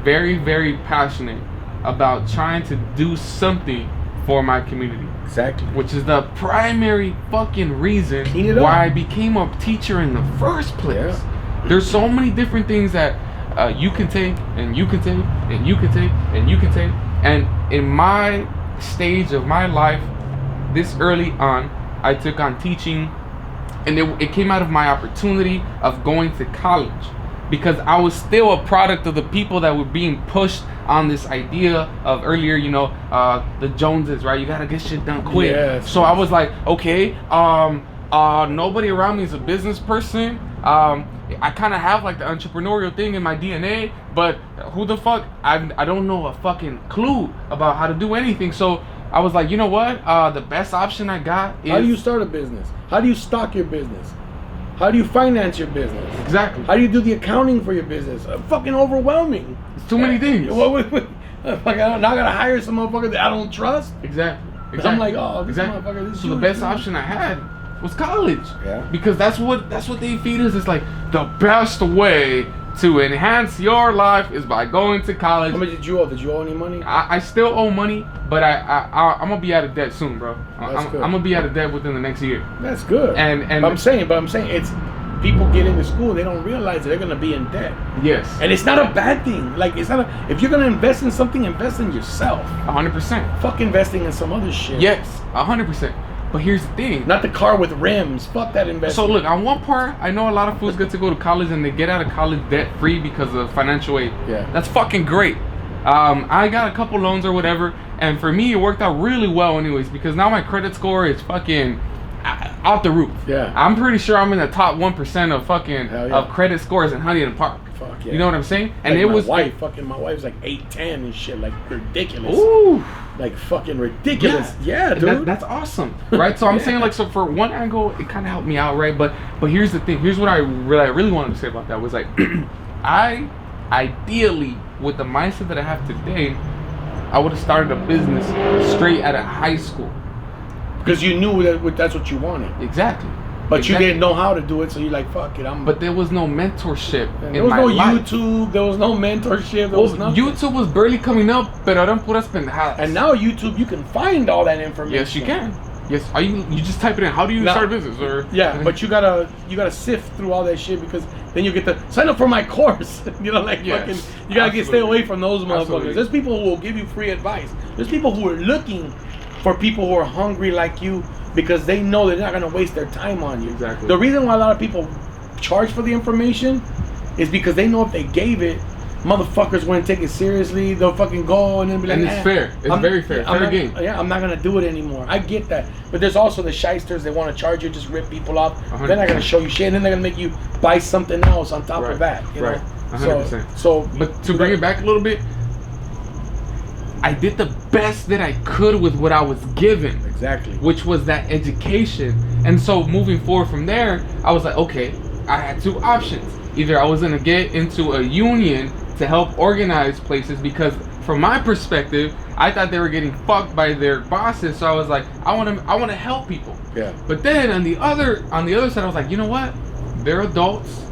A: very, very passionate about trying to do something for my community.
B: Exactly.
A: Which is the primary fucking reason why I became a teacher in the first place. Yeah. There's so many different things that you can take, and you can take, and you can take, and you can take. And in my stage of my life, this early on, I took on teaching, and it came out of my opportunity of going to college. Because I was still a product of the people that were being pushed on this idea of earlier, the Joneses, right? You gotta get shit done quick. Yes. So I was like, okay, nobody around me is a business person. I kind of have like the entrepreneurial thing in my DNA, but who the fuck? I don't know a fucking clue about how to do anything. So I was like, you know what? The best option I got is...
B: How do you start a business? How do you stock your business? How do you finance your business?
A: Exactly.
B: How do you do the accounting for your business? Fucking overwhelming.
A: It's too many things.
B: Now I gotta hire some motherfucker that I don't trust.
A: Exactly.
B: I'm like, oh, this motherfucker. This
A: so the best option I had was college.
B: Yeah.
A: Because that's what they feed us. It's like the best way to enhance your life is by going to college.
B: How much did you owe? Did you owe any money?
A: I still owe money, but I'm gonna be out of debt soon, bro. I'm gonna be out of debt within the next year.
B: That's good.
A: And
B: but I'm saying it's people get into school, they don't realize that they're gonna be in debt.
A: Yes.
B: And it's not a bad thing. Like, it's not if you're gonna invest in something, invest in yourself.
A: 100%.
B: Fuck investing in some other shit.
A: Yes, 100%. But here's the thing.
B: Not the car with rims. Fuck that investment.
A: So look, on one part, I know a lot of fools get to go to college and they get out of college debt free because of financial aid.
B: Yeah.
A: That's fucking great. I got a couple loans or whatever, and for me it worked out really well anyways, because now my credit score is fucking out the roof.
B: Yeah.
A: I'm pretty sure I'm in the top 1% of fucking of credit scores in Huntington Park.
B: Fuck yeah.
A: You know what I'm saying? And
B: like
A: it
B: my
A: was
B: wife, fucking my wife's like 8'10" and shit, like ridiculous.
A: Ooh.
B: Like fucking ridiculous. Yeah, dude.
A: That's awesome, right? So I'm saying, like, so for one angle, it kind of helped me out, right? But here's the thing. Here's what I really wanted to say about that was like, I ideally, with the mindset that I have today, I would have started a business straight out of high school.
B: Because you knew that's what you wanted.
A: Exactly.
B: But you didn't know how to do it, so you're like, fuck it,
A: But there was no mentorship
B: there was no YouTube, there was no mentorship, there was nothing.
A: YouTube was barely coming up, pero eran puras pendejadas.
B: And now YouTube, you can find all that information.
A: Yes, you can. Yes, you just type it in. How do you start a business? Or
B: but you gotta sift through all that shit, because then you get to sign up for my course. You know, like fucking, you gotta stay away from those motherfuckers.
A: Absolutely.
B: There's people who will give you free advice. There's people who are looking for people who are hungry like you, because they know they're not gonna waste their time on you.
A: Exactly.
B: The reason why a lot of people charge for the information is because they know if they gave it, motherfuckers wouldn't take it seriously. They'll fucking go and then be like,
A: and it's fair. It's very fair. Fair game.
B: Yeah, I'm not gonna do it anymore. I get that, but there's also the shysters that want to charge you, just rip people off.
A: 100%.
B: They're not gonna show you shit, and then they're gonna make you buy something else on top of that. You know?
A: 100%.
B: So,
A: but to bring it back a little bit, I did the best that I could with what I was given.
B: Exactly.
A: Which was that education. And so moving forward from there, I was like, okay, I had two options. Either I was gonna get into a union to help organize places, because from my perspective, I thought they were getting fucked by their bosses. So I was like, I wanna help people.
B: Yeah.
A: But then on the other side, I was like, you know what? They're adults.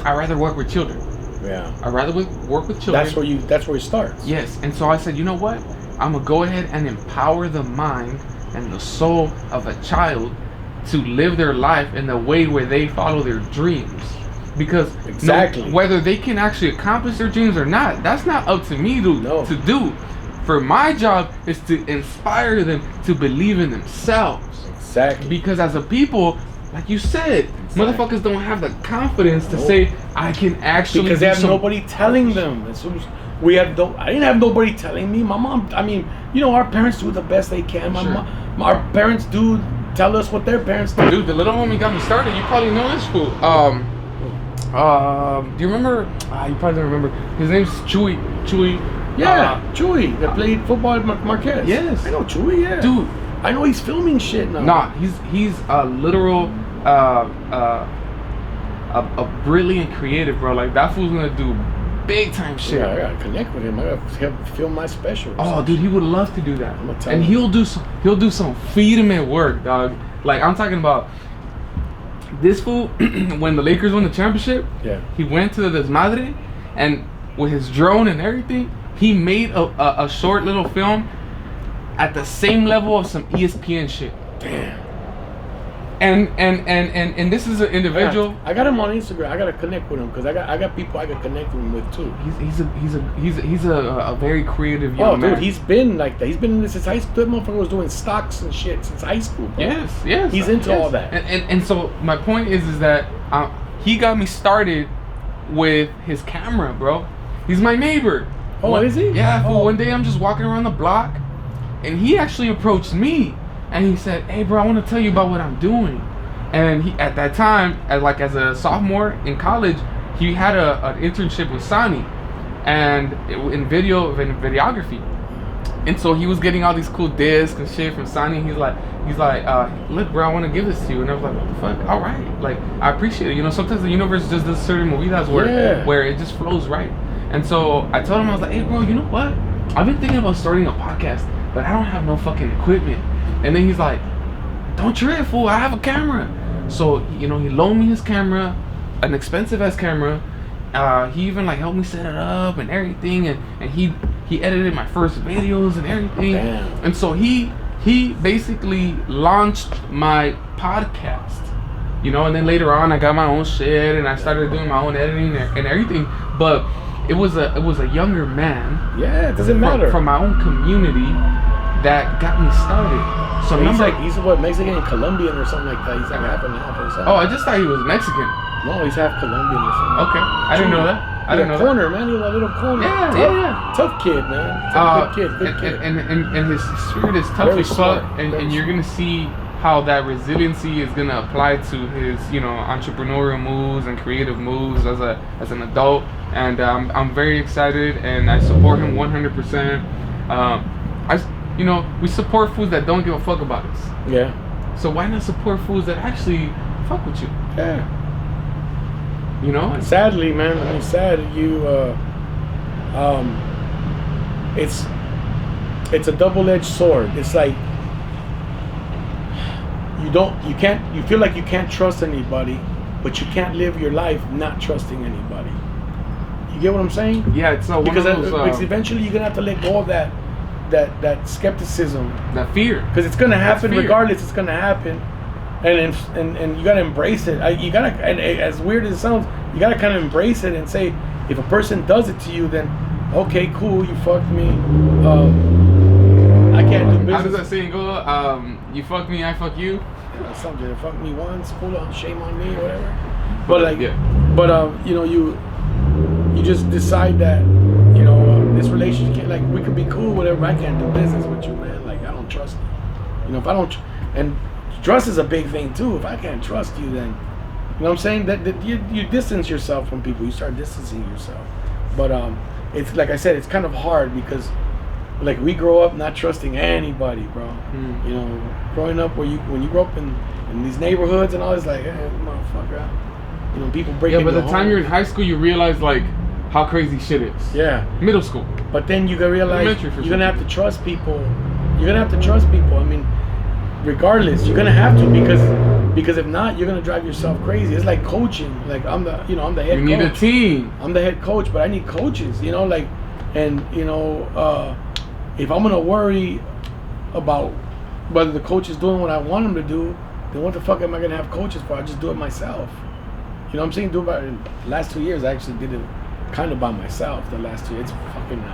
A: I'd rather work with children.
B: Yeah.
A: I'd rather work with children.
B: That's where it starts.
A: Yes. And so I said, you know what? I'm gonna go ahead and empower the mind and the soul of a child to live their life in the way where they follow their dreams. Because whether they can actually accomplish their dreams or not, that's not up to me to do. For my job is to inspire them to believe in themselves.
B: Exactly.
A: Because as a people, like you said, motherfuckers don't have the confidence to say, I can actually
B: because they have nobody telling them. As soon as I didn't have nobody telling me. My mom, I mean, you know, our parents do the best they can. Our parents do tell us what their parents do.
A: Dude, the little homie got me started. You probably know this fool. Do you remember? You probably don't remember. His name's Chewy.
B: Yeah, Chewy. That played football at Marquez.
A: Yes.
B: I know Chewy, yeah.
A: Dude.
B: I know he's filming shit now.
A: Nah, he's a literal, a brilliant creative, bro. Like, that fool's gonna do big time shit.
B: Yeah, I gotta connect with him. I gotta film my special.
A: Oh, dude, he would love to do that.
B: I'm gonna tell
A: and
B: him.
A: he'll do some feed-him work, dog. Like, I'm talking about this fool. When the Lakers won the championship, he went to the Desmadre, and with his drone and everything, he made a short little film at the same level of some ESPN shit.
B: Damn.
A: And this is an individual.
B: I got him on Instagram. I gotta connect with him because I got people I can connect him with too.
A: He's a very creative young man.
B: Dude, he's been like that. He's been in this since high school. That motherfucker was doing stocks and shit since high school, bro.
A: Yes.
B: He's into all that.
A: And so my point is that he got me started with his camera, bro. He's my neighbor.
B: Is he?
A: Yeah. One day I'm just walking around the block, and he actually approached me. And he said, "Hey, bro, I want to tell you about what I'm doing." And he, at that time, as a sophomore in college, he had an internship with Sony, and in videography. And so he was getting all these cool discs and shit from Sony. He's like, "Look, bro, I want to give this to you." And I was like, "What the fuck? All right, like, I appreciate it. You know, sometimes the universe just does certain movies where it just flows right." And so I told him, I was like, "Hey, bro, you know what? I've been thinking about starting a podcast, but I don't have no fucking equipment." And then he's like, "Don't trip, fool, I have a camera." So, you know, he loaned me his camera, an expensive ass camera. He even like helped me set it up and everything, and he edited my first videos and everything.
B: Damn.
A: And so he basically launched my podcast. You know, and then later on I got my own shit and I started doing my own editing and everything. But it was a younger man.
B: Yeah, it doesn't matter.
A: From my own community that got me started. So
B: he's what, Mexican and Colombian or something like that. He's like half and half or something.
A: Oh, I just thought he was Mexican.
B: No, he's half Colombian or something.
A: Okay, I didn't know that. I didn't know
B: corner, man. He was a little corner.
A: Yeah,
B: tough kid, man. Good kid.
A: And his spirit is tough
B: Very
A: as fuck.
B: smart.
A: And you're gonna see how that resiliency is gonna apply to his, entrepreneurial moves and creative moves as an adult. And I'm very excited, and I support him 100%. We support foods that don't give a fuck about us.
B: Yeah. So
A: why not support foods that actually fuck with you?
B: Yeah.
A: And
B: sadly, man, it's a double-edged sword. It's like you feel like you can't trust anybody, but you can't live your life not trusting anybody. You get what I'm saying?
A: Yeah, it's
B: because eventually you're gonna have to let go of that skepticism,
A: that fear,
B: because it's gonna happen regardless. It's gonna happen. And you gotta embrace it. And as weird as it sounds, you gotta kind of embrace it and say, if a person does it to you, then okay, cool, you fucked me. I can't do business.
A: How does that saying go? You fuck me, I fuck you.
B: Yeah, something. Fuck me once, shame on me, or whatever. But you just decide that this relationship can't, like, we could be cool, whatever. I can't do business with you, man. Like, I don't trust you. If I don't, and trust is a big thing too. If I can't trust you, then what I'm saying, that you distance yourself from people. You start distancing yourself. But it's like I said, it's kind of hard because like we grow up not trusting anybody, bro. Growing up when you grow up in these neighborhoods and all, it's like, hey, motherfucker. People break.
A: Yeah, by the time you're in high school, you realize like how crazy shit is.
B: Yeah.
A: Middle school.
B: But then you gotta realize you're gonna have to trust people. You're gonna have to trust people. I mean, regardless, you're gonna have to, because if not, you're gonna drive yourself crazy. It's like coaching. Like I'm the head coach.
A: You need a team.
B: I'm the head coach, but I need coaches. If I'm gonna worry about whether the coach is doing what I want him to do, then what the fuck am I gonna have coaches for? I just do it myself. You know what I'm saying? The last 2 years, I actually did it kind of by myself. The last 2 years, it's fucking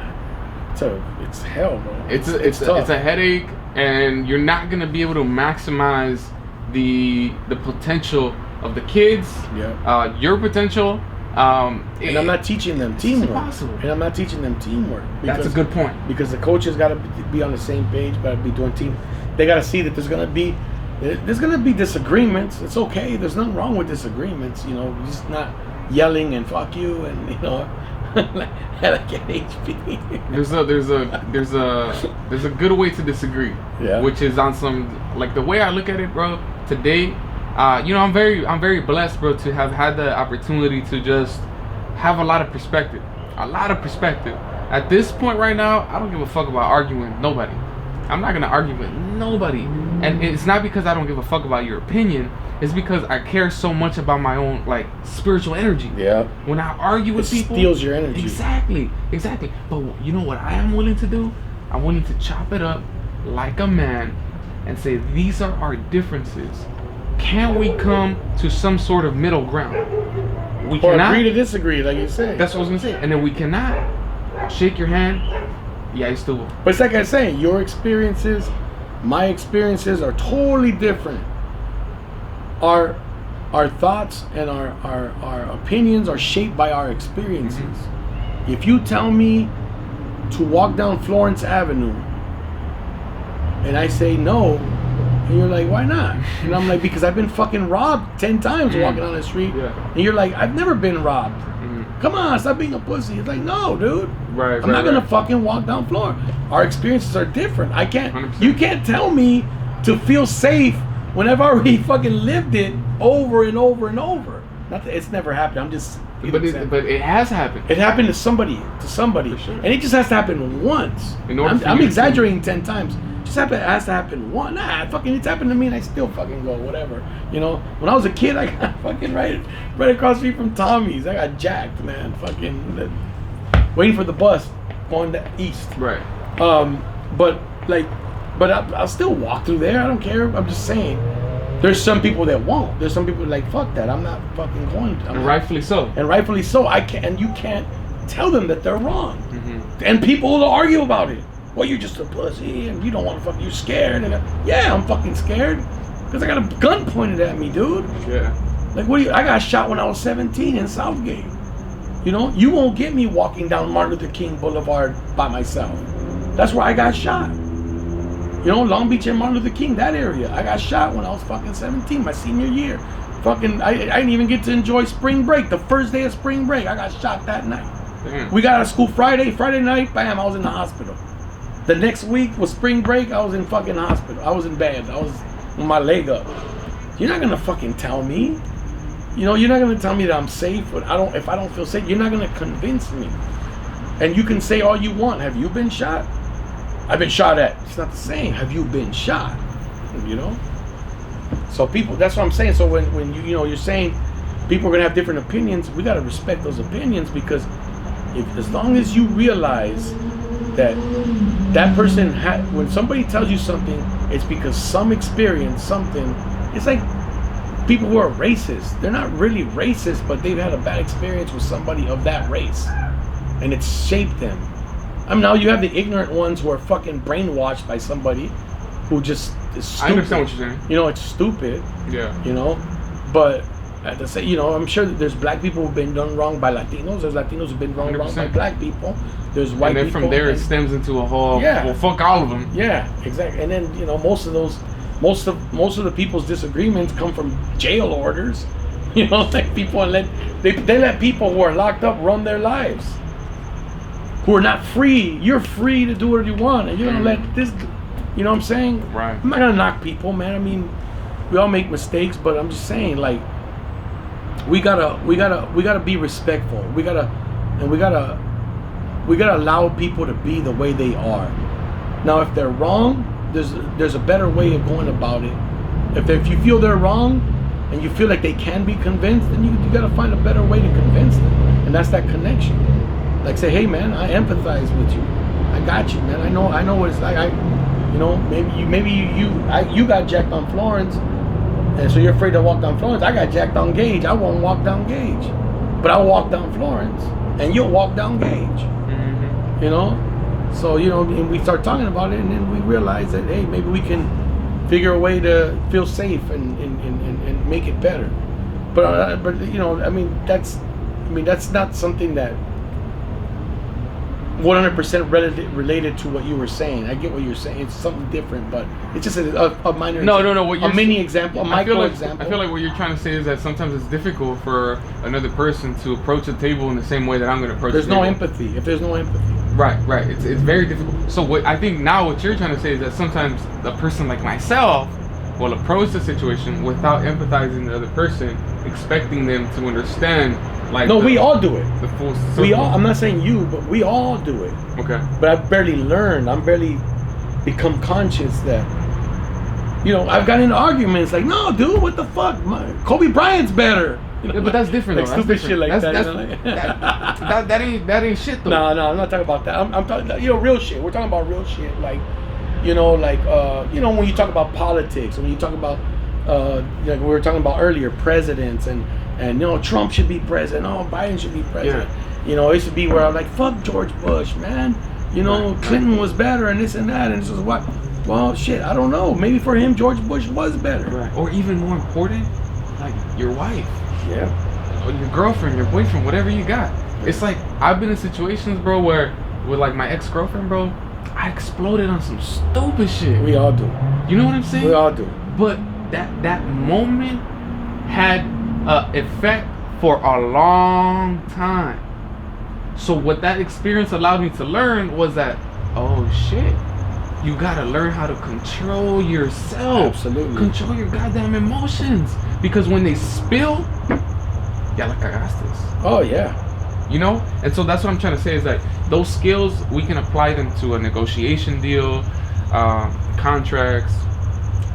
B: it's hell, bro.
A: It's a headache, and you're not gonna be able to maximize the potential of the kids.
B: Yeah.
A: Your potential.
B: And I'm not teaching them teamwork.
A: It's impossible.
B: And I'm not teaching them teamwork.
A: That's a good point.
B: Because the coaches got to be on the same page, got to be doing team. They got to see that there's gonna be disagreements. It's okay. There's nothing wrong with disagreements. Just not yelling and fuck you and like at HP.
A: There's a good way to disagree.
B: Yeah.
A: Which is on some, like, the way I look at it, bro. Today, I'm very blessed, bro, to have had the opportunity to just have a lot of perspective. At this point right now, I don't give a fuck about arguing with nobody. I'm not gonna argue with nobody, and it's not because I don't give a fuck about your opinion. It's because I care so much about my own, like, spiritual energy.
B: Yeah.
A: When I argue with people,
B: it steals your energy.
A: Exactly. But you know what I am willing to do? I'm willing to chop it up like a man and say, these are our differences. Can we come to some sort of middle ground? We cannot
B: agree to disagree, like you said.
A: That's what I was gonna say. And then we cannot shake your hand. Yeah, you still will.
B: But it's like I say, your experiences, my experiences are totally different. Our thoughts and our opinions are shaped by our experiences. Mm-hmm. If you tell me to walk down Florence Avenue and I say no, and you're like, why not? And I'm like, because I've been fucking robbed 10 times walking on the street. Yeah. And you're like, I've never been robbed. Mm-hmm. Come on, stop being a pussy. It's like, no, dude. I'm not gonna fucking walk down Florence. Our experiences are different. I can't. 100%. You can't tell me to feel safe whenever I already fucking lived it over and over and over. Not that it's never happened. I'm just.
A: But it has happened.
B: It happened to somebody. For sure. And it just has to happen once. I'm exaggerating 10 times. It has to happen once. Nah, fucking, it's happened to me and I still fucking go, whatever. When I was a kid, I got fucking right across the street from Tommy's. I got jacked, man. Fucking waiting for the bus going east.
A: Right.
B: But I'll still walk through there. I don't care. I'm just saying. There's some people that won't. There's some people like, fuck that. I'm not fucking going to.
A: Rightfully so.
B: And rightfully so. And you can't tell them that they're wrong.
A: Mm-hmm.
B: And people will argue about it. Well, you're just a pussy and you don't want to fuck. You're scared. And yeah, I'm fucking scared because I got a gun pointed at me, dude.
A: Yeah.
B: Like, I got shot when I was 17 in Southgate. You know, you won't get me walking down Martin Luther King Boulevard by myself. That's where I got shot. You know, Long Beach and Martin Luther King, that area. I got shot when I was fucking 17, my senior year. Fucking, I didn't even get to enjoy spring break. The first day of spring break, I got shot that night.
A: Damn.
B: We got out of school Friday night, bam, I was in the hospital. The next week was spring break, I was in fucking hospital. I was in bed. I was with my leg up. You're not gonna fucking tell me. You know, you're not gonna tell me that I'm safe, but if I don't feel safe, you're not gonna convince me. And you can say all you want. Have you been shot? I've been shot at. It's not the same. Have you been shot? You know? So people, that's what I'm saying. So when you're saying people are gonna have different opinions, we gotta respect those opinions, because as long as you realize that person when somebody tells you something, it's because some experience, something. It's like people who are racist. They're not really racist, but they've had a bad experience with somebody of that race, and it's shaped them. I mean, now you have the ignorant ones who are fucking brainwashed by somebody who just is stupid.
A: I understand what you're saying.
B: You know, it's stupid.
A: Yeah.
B: You know, but at the same, you know, I'm sure that there's black people who've been done wrong by Latinos. There's Latinos who've been done wrong by black people. There's white people.
A: And then from there it stems into a whole. Yeah. Well, fuck all of them.
B: Yeah, exactly. And then, you know, most of the people's disagreements come from jail orders. You know, like people they let people who are locked up run their lives, who are not free. You're free to do whatever you want, and you're gonna let this. You know what I'm saying?
A: Right.
B: I'm not gonna knock people, man. I mean, we all make mistakes, but I'm just saying, like, we gotta be respectful. We gotta allow people to be the way they are. Now, if they're wrong, there's a better way of going about it. If you feel they're wrong and you feel like they can be convinced, then you gotta find a better way to convince them, and that's that connection. Like, say, hey man, I empathize with you. I got you, man. I know what it's like. You know, maybe you got jacked on Florence, and so you're afraid to walk down Florence. I got jacked on Gage. I won't walk down Gage, but I'll walk down Florence, and you'll walk down Gage. Mm-hmm. You know, so you know, and we start talking about it, and then we realize that, hey, maybe we can figure a way to feel safe and make it better. But you know, I mean that's not something that 100% related to what you were saying. I get what you're saying. It's something different, but it's just a minor.
A: No. What you're
B: mini example, a micro example.
A: I feel like what you're trying to say is that sometimes it's difficult for another person to approach a table in the same way that I'm going to approach.
B: There's no empathy. If there's no empathy.
A: Right. It's very difficult. So what I think now what you're trying to say is that sometimes a person like myself will approach the situation without empathizing the other person, expecting them to understand. Like
B: no, we all do it.
A: The full circle.
B: We all. I'm not saying you, but we all do it.
A: Okay.
B: But I've barely learned. I'm barely become conscious that, you know, I've got into arguments like, no, dude, what the fuck? Kobe Bryant's better. You know,
A: yeah, but that's different.
B: Like
A: though.
B: Stupid shit like that.
A: That ain't shit though.
B: No, I'm not talking about that. I'm talking, you know, real shit. We're talking about real shit. Like, you know, when you talk about politics, when you talk about, like we were talking about earlier, presidents and you know, Trump should be president. Oh, Biden should be president. Yeah. You know, it should be where I'm like, fuck George Bush, man. You know, Clinton was better and this and that, and this is what. Well, shit, I don't know. Maybe for him, George Bush was better.
A: Right. Or even more important, like your wife.
B: Yeah.
A: Or your girlfriend, your boyfriend, whatever you got. It's like, I've been in situations, bro, where with like my ex-girlfriend, bro, I exploded on some stupid shit.
B: We all do.
A: You know what I'm saying?
B: We all do.
A: But that moment had effect for a long time. So what that experience allowed me to learn was that, oh shit, you gotta learn how to control yourself.
B: Absolutely.
A: Control your goddamn emotions. Because when they spill, ya la cagaste.
B: Oh yeah.
A: You know? And so that's what I'm trying to say is that those skills, we can apply them to a negotiation deal, contracts,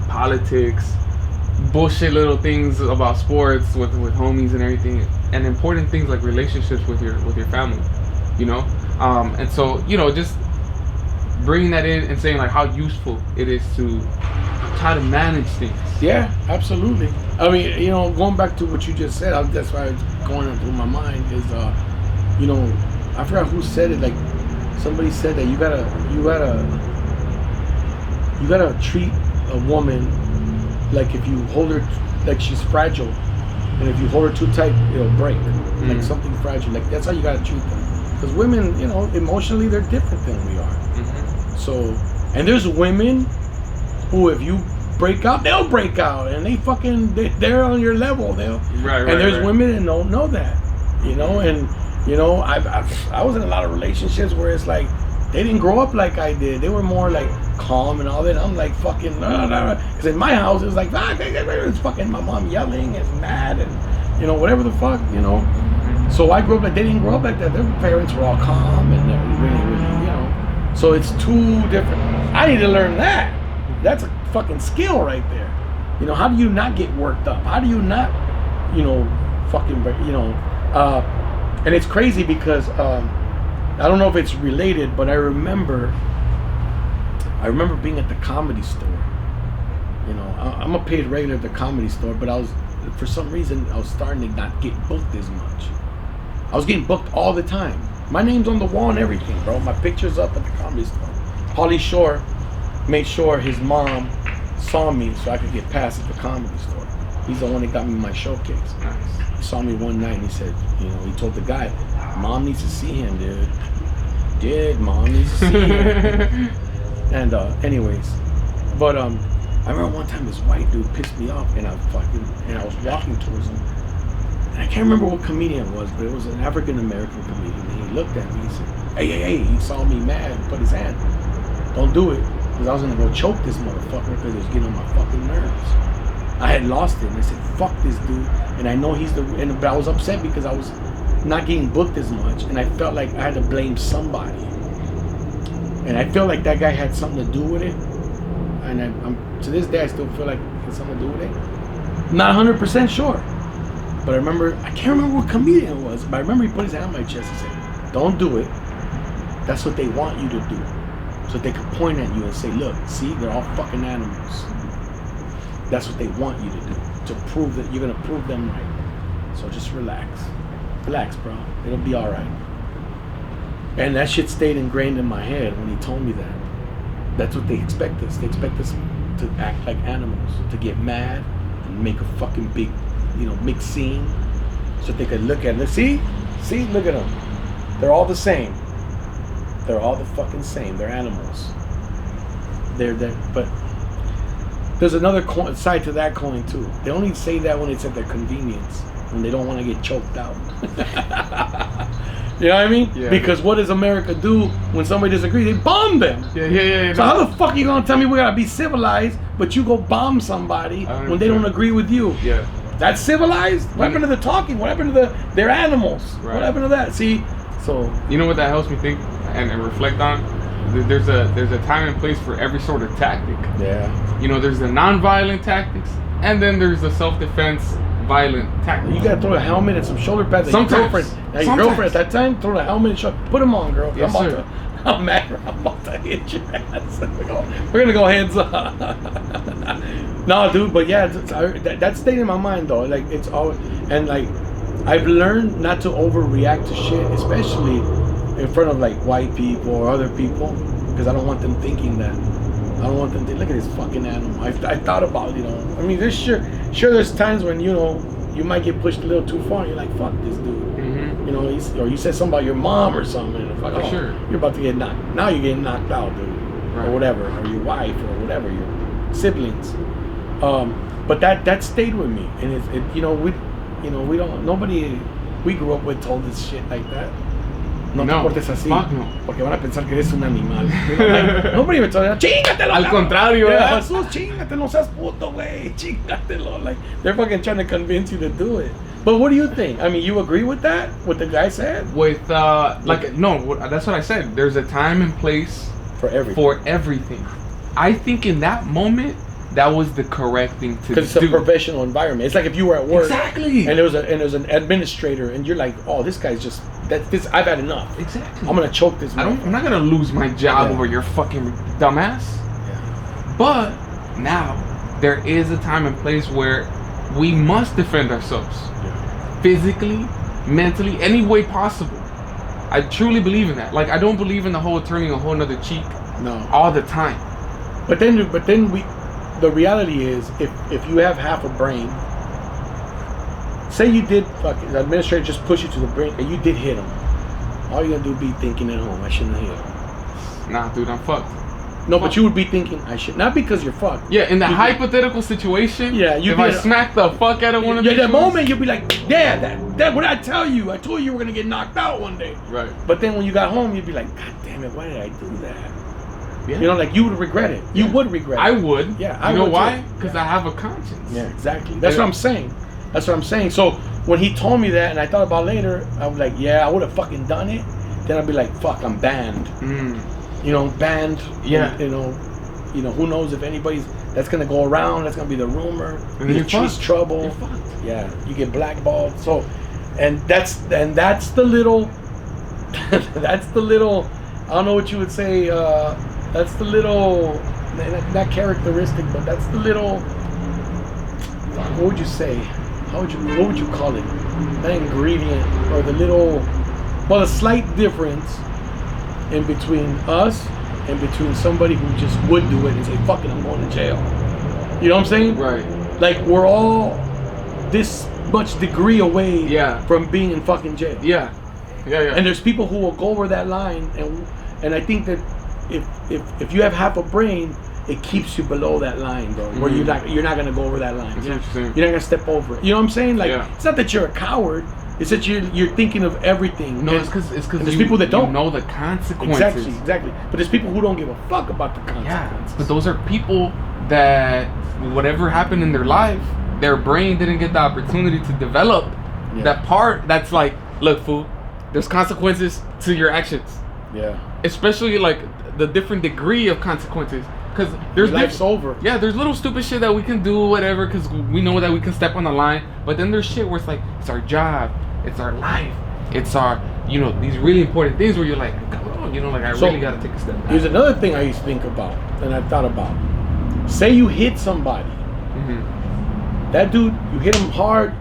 A: politics, bullshit little things about sports with homies and everything, and important things like relationships with your family, you know. And so, you know, just bringing that in and saying like how useful it is to try to manage things.
B: Yeah, absolutely. I mean, you know, going back to what you just said, that's why it's going through my mind is, you know, I forgot who said it. Like somebody said that you gotta treat a woman like if you hold her like she's fragile, and if you hold her too tight, it'll break. like something fragile. Like that's how you gotta treat them. Because women, you know, emotionally they're different than we are. So, and there's women who, if you break out, they'll break out, and they're on your level. And there's women that don't know that, you know. And you know, I was in a lot of relationships where it's like they didn't grow up like I did. They were more like calm and all that. I'm like fucking, because in my house it was like, it's fucking my mom yelling and mad and you know whatever the fuck, you know. So I grew up like they didn't grow up like that. Their parents were all calm and they're really, you know. So it's two different. I need to learn that. That's a fucking skill right there. You know, how do you not get worked up? How do you not, you know, fucking, you know, and it's crazy because I don't know if it's related, but I remember being at the Comedy Store. You know, I'm a paid regular at the Comedy Store, but for some reason I was starting to not get booked as much. I was getting booked all the time. My name's on the wall and everything, bro. My picture's up at the Comedy Store. Pauly Shore made sure his mom saw me so I could get past at the Comedy Store. He's the one that got me my showcase.
A: Nice.
B: He saw me one night and he said, you know, he told the guy, Mom needs to see him, dude. Mom needs to see him. And anyways, but I remember one time this white dude pissed me off and I was walking towards him. And I can't remember what comedian it was, but it was an African American comedian. And he looked at me, he said, hey, he saw me mad and put his hand. Don't do it. Because I was gonna go choke this motherfucker because it was getting on my fucking nerves. I had lost it and I said, fuck this dude. And I know but I was upset because I was not getting booked as much and I felt like I had to blame somebody. And I felt like that guy had something to do with it. And I'm to this day I still feel like it had something to do with it. Not 100% sure. But I can't remember what comedian it was, but I remember he put his hand on my chest and said, don't do it. That's what they want you to do. So they can point at you and say, look, see, they're all fucking animals. That's what they want you to do, to prove that you're gonna prove them right. So just relax. Relax, bro. It'll be all right. And that shit stayed ingrained in my head when he told me that. That's what they expect us. They expect us to act like animals, to get mad and make a fucking big, you know, big scene, so they could look at it. See, look at them. They're all the same. They're all the fucking same. They're animals. But there's another side to that coin too. They only say that when it's at their convenience, when they don't want to get choked out. You know what I mean?
A: Yeah.
B: Because what does America do when somebody disagrees? They bomb them.
A: Yeah.
B: So how the fuck are you gonna tell me we gotta be civilized, but you go bomb somebody when they don't agree with you?
A: Yeah.
B: That's civilized? What happened to the talking? What happened to they're animals?
A: Right.
B: What happened to that? See, so
A: you know what that helps me think and reflect on? There's a time and place for every sort of tactic.
B: yeah.
A: You know, there's the non-violent tactics, and then there's the self-defense violent tactics.
B: You gotta throw a helmet and some shoulder pads.
A: Sometimes.
B: Your girlfriend at that time, throw a helmet and put them on, girl.
A: Yes, sir.
B: I'm about to hit your ass. We're gonna go hands up. No, dude, but yeah, that stayed in my mind though. Like it's always, and like I've learned not to overreact to shit, especially in front of like white people or other people, because I don't want them thinking that. I don't want them to look at this fucking animal. I thought about, you know. I mean, there's sure there's times when, you know, you might get pushed a little too far. And you're like, fuck this dude.
A: Mm-hmm.
B: You know, or you said something about your mom or something. And it's like, oh,
A: sure.
B: You're about to get knocked. Now you're getting knocked out, dude,
A: right.
B: Or whatever, or your wife, or whatever, your siblings. But that stayed with me, and we don't. Nobody we grew up with told us shit like that. No te portes así, porque van a pensar que eres un animal. You know, like, nobody even told us, chingatelo.
A: Al contrario,
B: yeah, Jesús, chingatelo, no seas puto, güey, chingatelo. Like, they're fucking trying to convince you to do it. But what do you think? I mean, you agree with that? What the guy said?
A: With no, that's what I said. There's a time and place
B: for everything.
A: I think in that moment, that was the correct thing to do.
B: Because it's a professional environment. It's like if you were at work,
A: exactly,
B: and there was an administrator, and you're like, oh, this guy's just this. I've had enough.
A: Exactly.
B: I'm gonna choke this.
A: I'm not gonna lose my job over your fucking dumbass.
B: Yeah.
A: But now there is a time and place where we must defend ourselves, physically, mentally, any way possible. I truly believe in that. Like, I don't believe in the whole turning a whole nother cheek.
B: No.
A: All the time.
B: But then the reality is, if you have half a brain say you did fucking, the administrator just push you to the brink and you did hit him. All you gonna do be thinking at home, I shouldn't have hit him.
A: Nah, dude, I'm fucked.
B: No, but you would be thinking, I should, not because you're fucked.
A: Yeah, in the hypothetical situation,
B: yeah,
A: if I smack the fuck out of one of these
B: that moment you'll be like, yeah, that what I tell you? I told you were gonna get knocked out one day.
A: Right.
B: But then when you got home, you'd be like, God damn it, why did I do that?
A: Yeah.
B: You know, like you would regret it. You would regret it.
A: I would.
B: Yeah,
A: I would. You know why? Because I have a conscience.
B: Yeah, exactly. That's what I'm saying. That's what I'm saying. So when he told me that, and I thought about it later, I was like, yeah, I would have fucking done it. Then I'd be like, fuck, I'm banned. You know, banned.
A: Yeah.
B: You know, who knows if anybody's that's gonna go around. That's gonna be the rumor.
A: And you
B: chase trouble.
A: You're fucked.
B: Yeah, you get blackballed. So, and that's the little. That's the little. I don't know what you would say. That's the little. Not characteristic, but that's the little. What would you say? What would you call it? That ingredient or the little. Well, the slight difference in between us and between somebody who just would do it and say, fuck it, I'm going to jail. You know what I'm saying?
A: Right.
B: Like, we're all this much degree away from being in fucking jail.
A: Yeah.
B: And there's people who will go over that line, and I think that if you have half a brain, it keeps you below that line, bro. Where you're not gonna go over that line. You're not gonna step over it. You know what I'm saying? Like, it's not that you're a coward. It's that you're thinking of everything.
A: No, it's because
B: there's people that don't
A: know the consequences.
B: Exactly. But there's people who don't give a fuck about the consequences.
A: Yeah, but those are people that whatever happened in their life, their brain didn't get the opportunity to develop that part. That's like, look, fool, there's consequences to your actions.
B: Yeah.
A: Especially like the different degree of consequences. Because there's
B: life's over.
A: Yeah, there's little stupid shit that we can do, whatever, because we know that we can step on the line. But then there's shit where it's like, it's our job, it's our life, it's our, you know, these really important things where you're like, come on, you know, like I really got to take a step back.
B: Here's another thing I used to think about, and I thought about. Say you hit somebody. That dude, you hit him hard,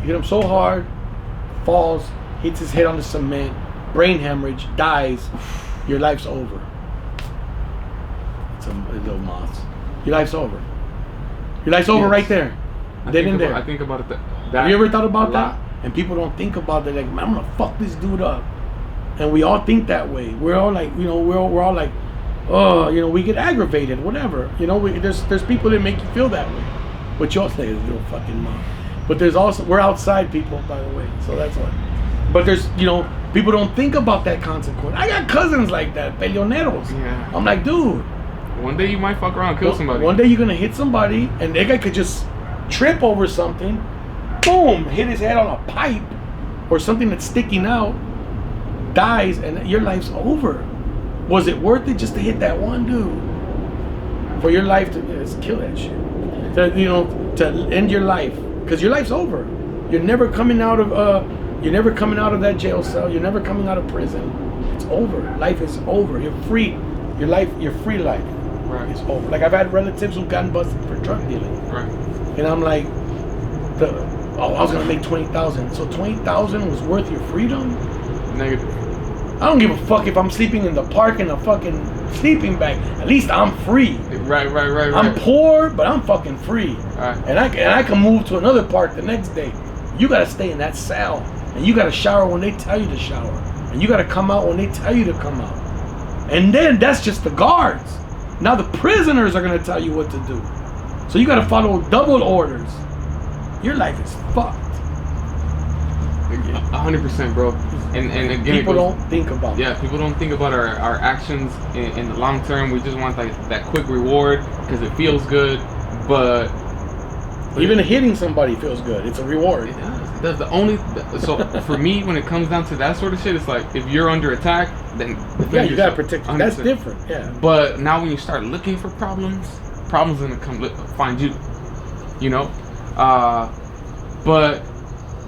B: you hit him so hard, falls, hits his head on the cement, brain hemorrhage, dies, your life's over. A little moths. Your life's over. Your life's over right there. Dead in there.
A: I think about it.
B: Have you ever thought about that? And people don't think about that. Like, man, I'm gonna fuck this dude up. And we all think that way. We're all like, you know, we're all like, oh, you know, we get aggravated, whatever. You know, there's people that make you feel that way. But you'll say, little fucking mom. But there's also, we're outside people, by the way. So that's what. But there's, you know, people don't think about that consequence. I got cousins like that, peleoneros.
A: Yeah.
B: I'm like, dude.
A: One day you might fuck around and kill somebody.
B: One day you're gonna hit somebody, and that guy could just trip over something, boom, hit his head on a pipe or something that's sticking out, dies, and your life's over. Was it worth it just to hit that one dude? For your life to just kill that shit. To end your life, because your life's over. You're never coming out of that jail cell. You're never coming out of prison. It's over. Life is over. You're free. Your free life.
A: Right.
B: It's over. Like, I've had relatives who've gotten busted for drug dealing.
A: Right.
B: And I'm like, I was gonna make 20,000. So 20,000 was worth your freedom?
A: Negative.
B: I don't give a fuck if I'm sleeping in the park in a fucking sleeping bag. At least I'm free.
A: Right.
B: I'm poor, but I'm fucking free.
A: Right.
B: And I can move to another park the next day. You gotta stay in that cell, and you gotta shower when they tell you to shower, and you gotta come out when they tell you to come out. And then that's just the guards. Now the prisoners are gonna tell you what to do. So you gotta follow double orders. Your life is fucked.
A: 100%, bro. And again,
B: people don't think about.
A: Yeah, people don't think about our actions in the long term. We just want that quick reward because it feels good. But
B: even hitting somebody feels good. It's a reward.
A: It does. So for me, when it comes down to that sort of shit, it's like if you're under attack, then
B: you gotta protect. That's different. Yeah.
A: But now when you start looking for problems gonna come find you. You know. But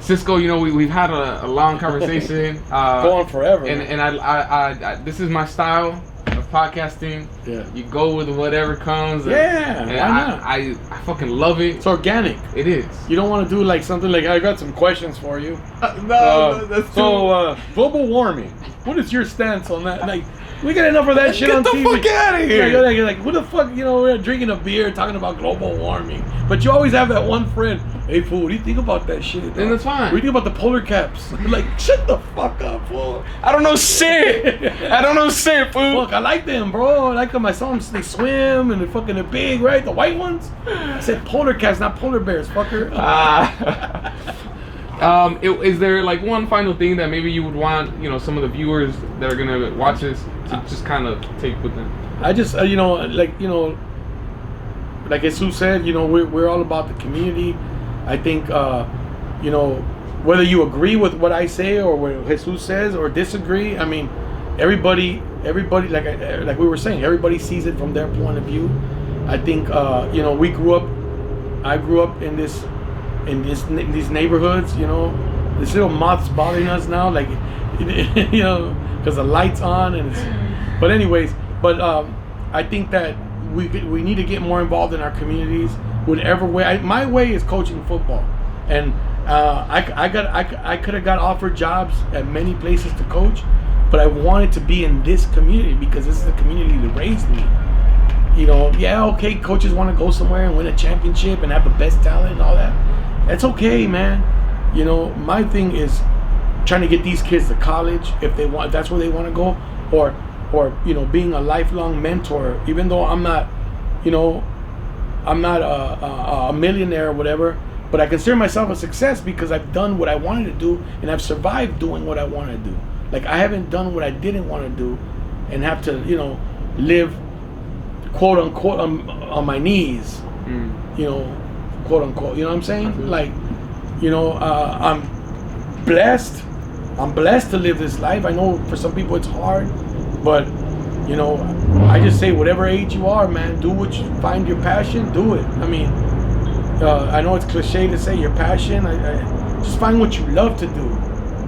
A: Cisco, you know, we've had a long conversation.
B: Go on forever.
A: And I this is my style of podcasting.
B: Yeah.
A: You go with whatever comes.
B: Yeah,
A: and
B: why not?
A: I fucking love it.
B: It's organic.
A: It is.
B: You don't want to do like something like, I got some questions for you.
A: No, that's
B: so global warming. What is your stance on that? Like, we got enough of that shit on TV.
A: Get the fuck out of here!
B: You're like, what the fuck? You know, we're drinking a beer, talking about global warming, but you always have that one friend. Hey, fool, what do you think about that shit?
A: Then that's fine.
B: What do you think about the polar caps? Like, shut the fuck up, fool.
A: I don't know shit. I don't know shit, fool.
B: Fuck, I like them, bro. I like them. I saw them. They swim and they're big, right? The white ones. I said polar caps, not polar bears, fucker.
A: Is there like one final thing that maybe you would want, you know, some of the viewers that are gonna watch this to just kind of take with them?
B: I just, like Jesus said, you know, we're all about the community. I think, you know, whether you agree with what I say or what Jesus says or disagree, I mean, everybody, like we were saying, everybody sees it from their point of view. I think, you know, I grew up in these neighborhoods, you know, this little moth's bothering us now, like, you know, because the light's on but anyways, I think that we need to get more involved in our communities, whatever way. My way is coaching football, and I could have got offered jobs at many places to coach, but I wanted to be in this community because this is the community that raised me. You know, yeah, okay, coaches want to go somewhere and win a championship and have the best talent and all that. That's okay, man. You know, my thing is trying to get these kids to college if that's where they want to go, or you know, being a lifelong mentor. Even though I'm not, you know, a millionaire or whatever, but I consider myself a success because I've done what I wanted to do and I've survived doing what I want to do. Like, I haven't done what I didn't want to do and have to, you know, live quote unquote on my knees, you know, quote unquote, you know what I'm saying? Like, you know, I'm blessed to live this life. I know for some people it's hard, but you know, I just say whatever age you are, man, do what you find your passion, do it. I mean, I know it's cliche to say your passion. I just find what you love to do.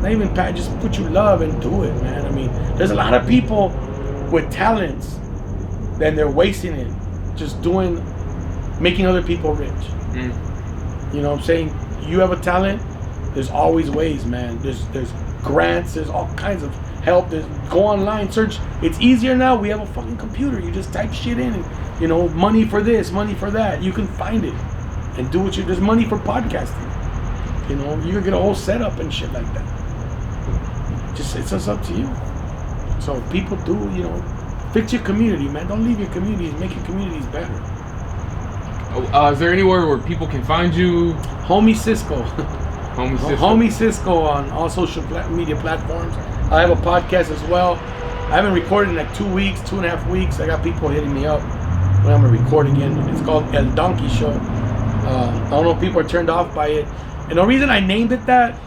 B: Not even just what you love and do it, man. I mean, there's a lot of people with talents and they're wasting it, just making other people rich. You know what I'm saying? You have a talent, there's always ways, man. There's grants, there's all kinds of help. Go online, search. It's easier now. We have a fucking computer. You just type shit in and, you know, money for this, money for that. You can find it and do there's money for podcasting. You know, you can get a whole setup and shit like that. It's just up to you. So people do, you know, fix your community, man. Don't leave your communities. Make your communities better.
A: Is there anywhere where people can find you?
B: HomieCisco. HomieCisco on all social media platforms. I have a podcast as well. I haven't recorded in like 2 weeks, 2.5 weeks. I got people hitting me up when I'm gonna record again. It's called El Donkey Show. I don't know if people are turned off by it. And the reason I named it that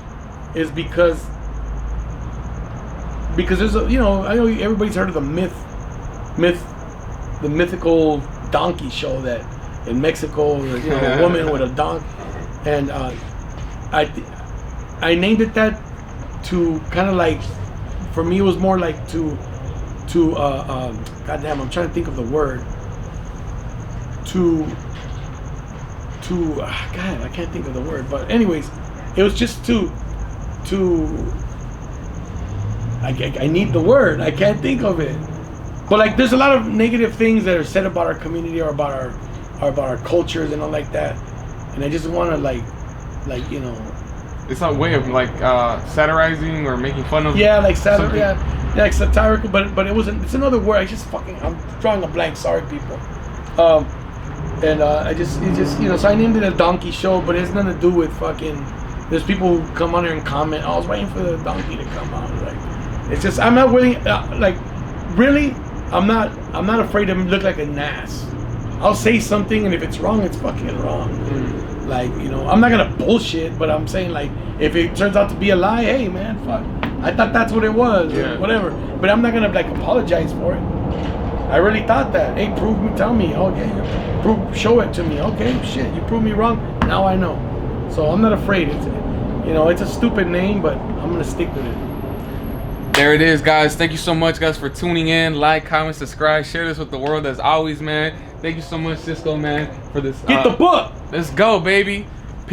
B: is because there's a, you know, I know everybody's heard of the mythical donkey show that in Mexico, you know, a woman with a donkey, and I named it that to kind of like, for me it was more like to goddamn, I'm trying to think of the word, God, I can't think of the word, but anyways, it was just I need the word. I can't think of it. But like, there's a lot of negative things that are said about our community or about our cultures and all like that. And I just want to like, you know.
A: It's a way of like satirizing or making fun of.
B: Yeah, like like satirical. But it wasn't. It's another word. I'm drawing a blank. Sorry, people. It just you know. So I named it a donkey show, but it has nothing to do with fucking. There's people who come on there and comment. I was waiting for the donkey to come out. Like, it's just, I'm not willing. Like, really, I'm not afraid to look like an ass. I'll say something, and if it's wrong, it's fucking wrong. Like, you know, I'm not gonna bullshit, but I'm saying, like, if it turns out to be a lie, hey man, fuck, I thought that's what it was, or whatever. But I'm not gonna like apologize for it. I really thought that. Hey, tell me. Okay, show it to me. Okay, shit, you proved me wrong. Now I know. So I'm not afraid. It's a stupid name, but I'm gonna stick with it.
A: There it is, guys. Thank you so much, guys, for tuning in. Like, comment, subscribe, share this with the world as always, man. Thank you so much, Cisco, man, for this.
B: Get the book.
A: Let's go, baby.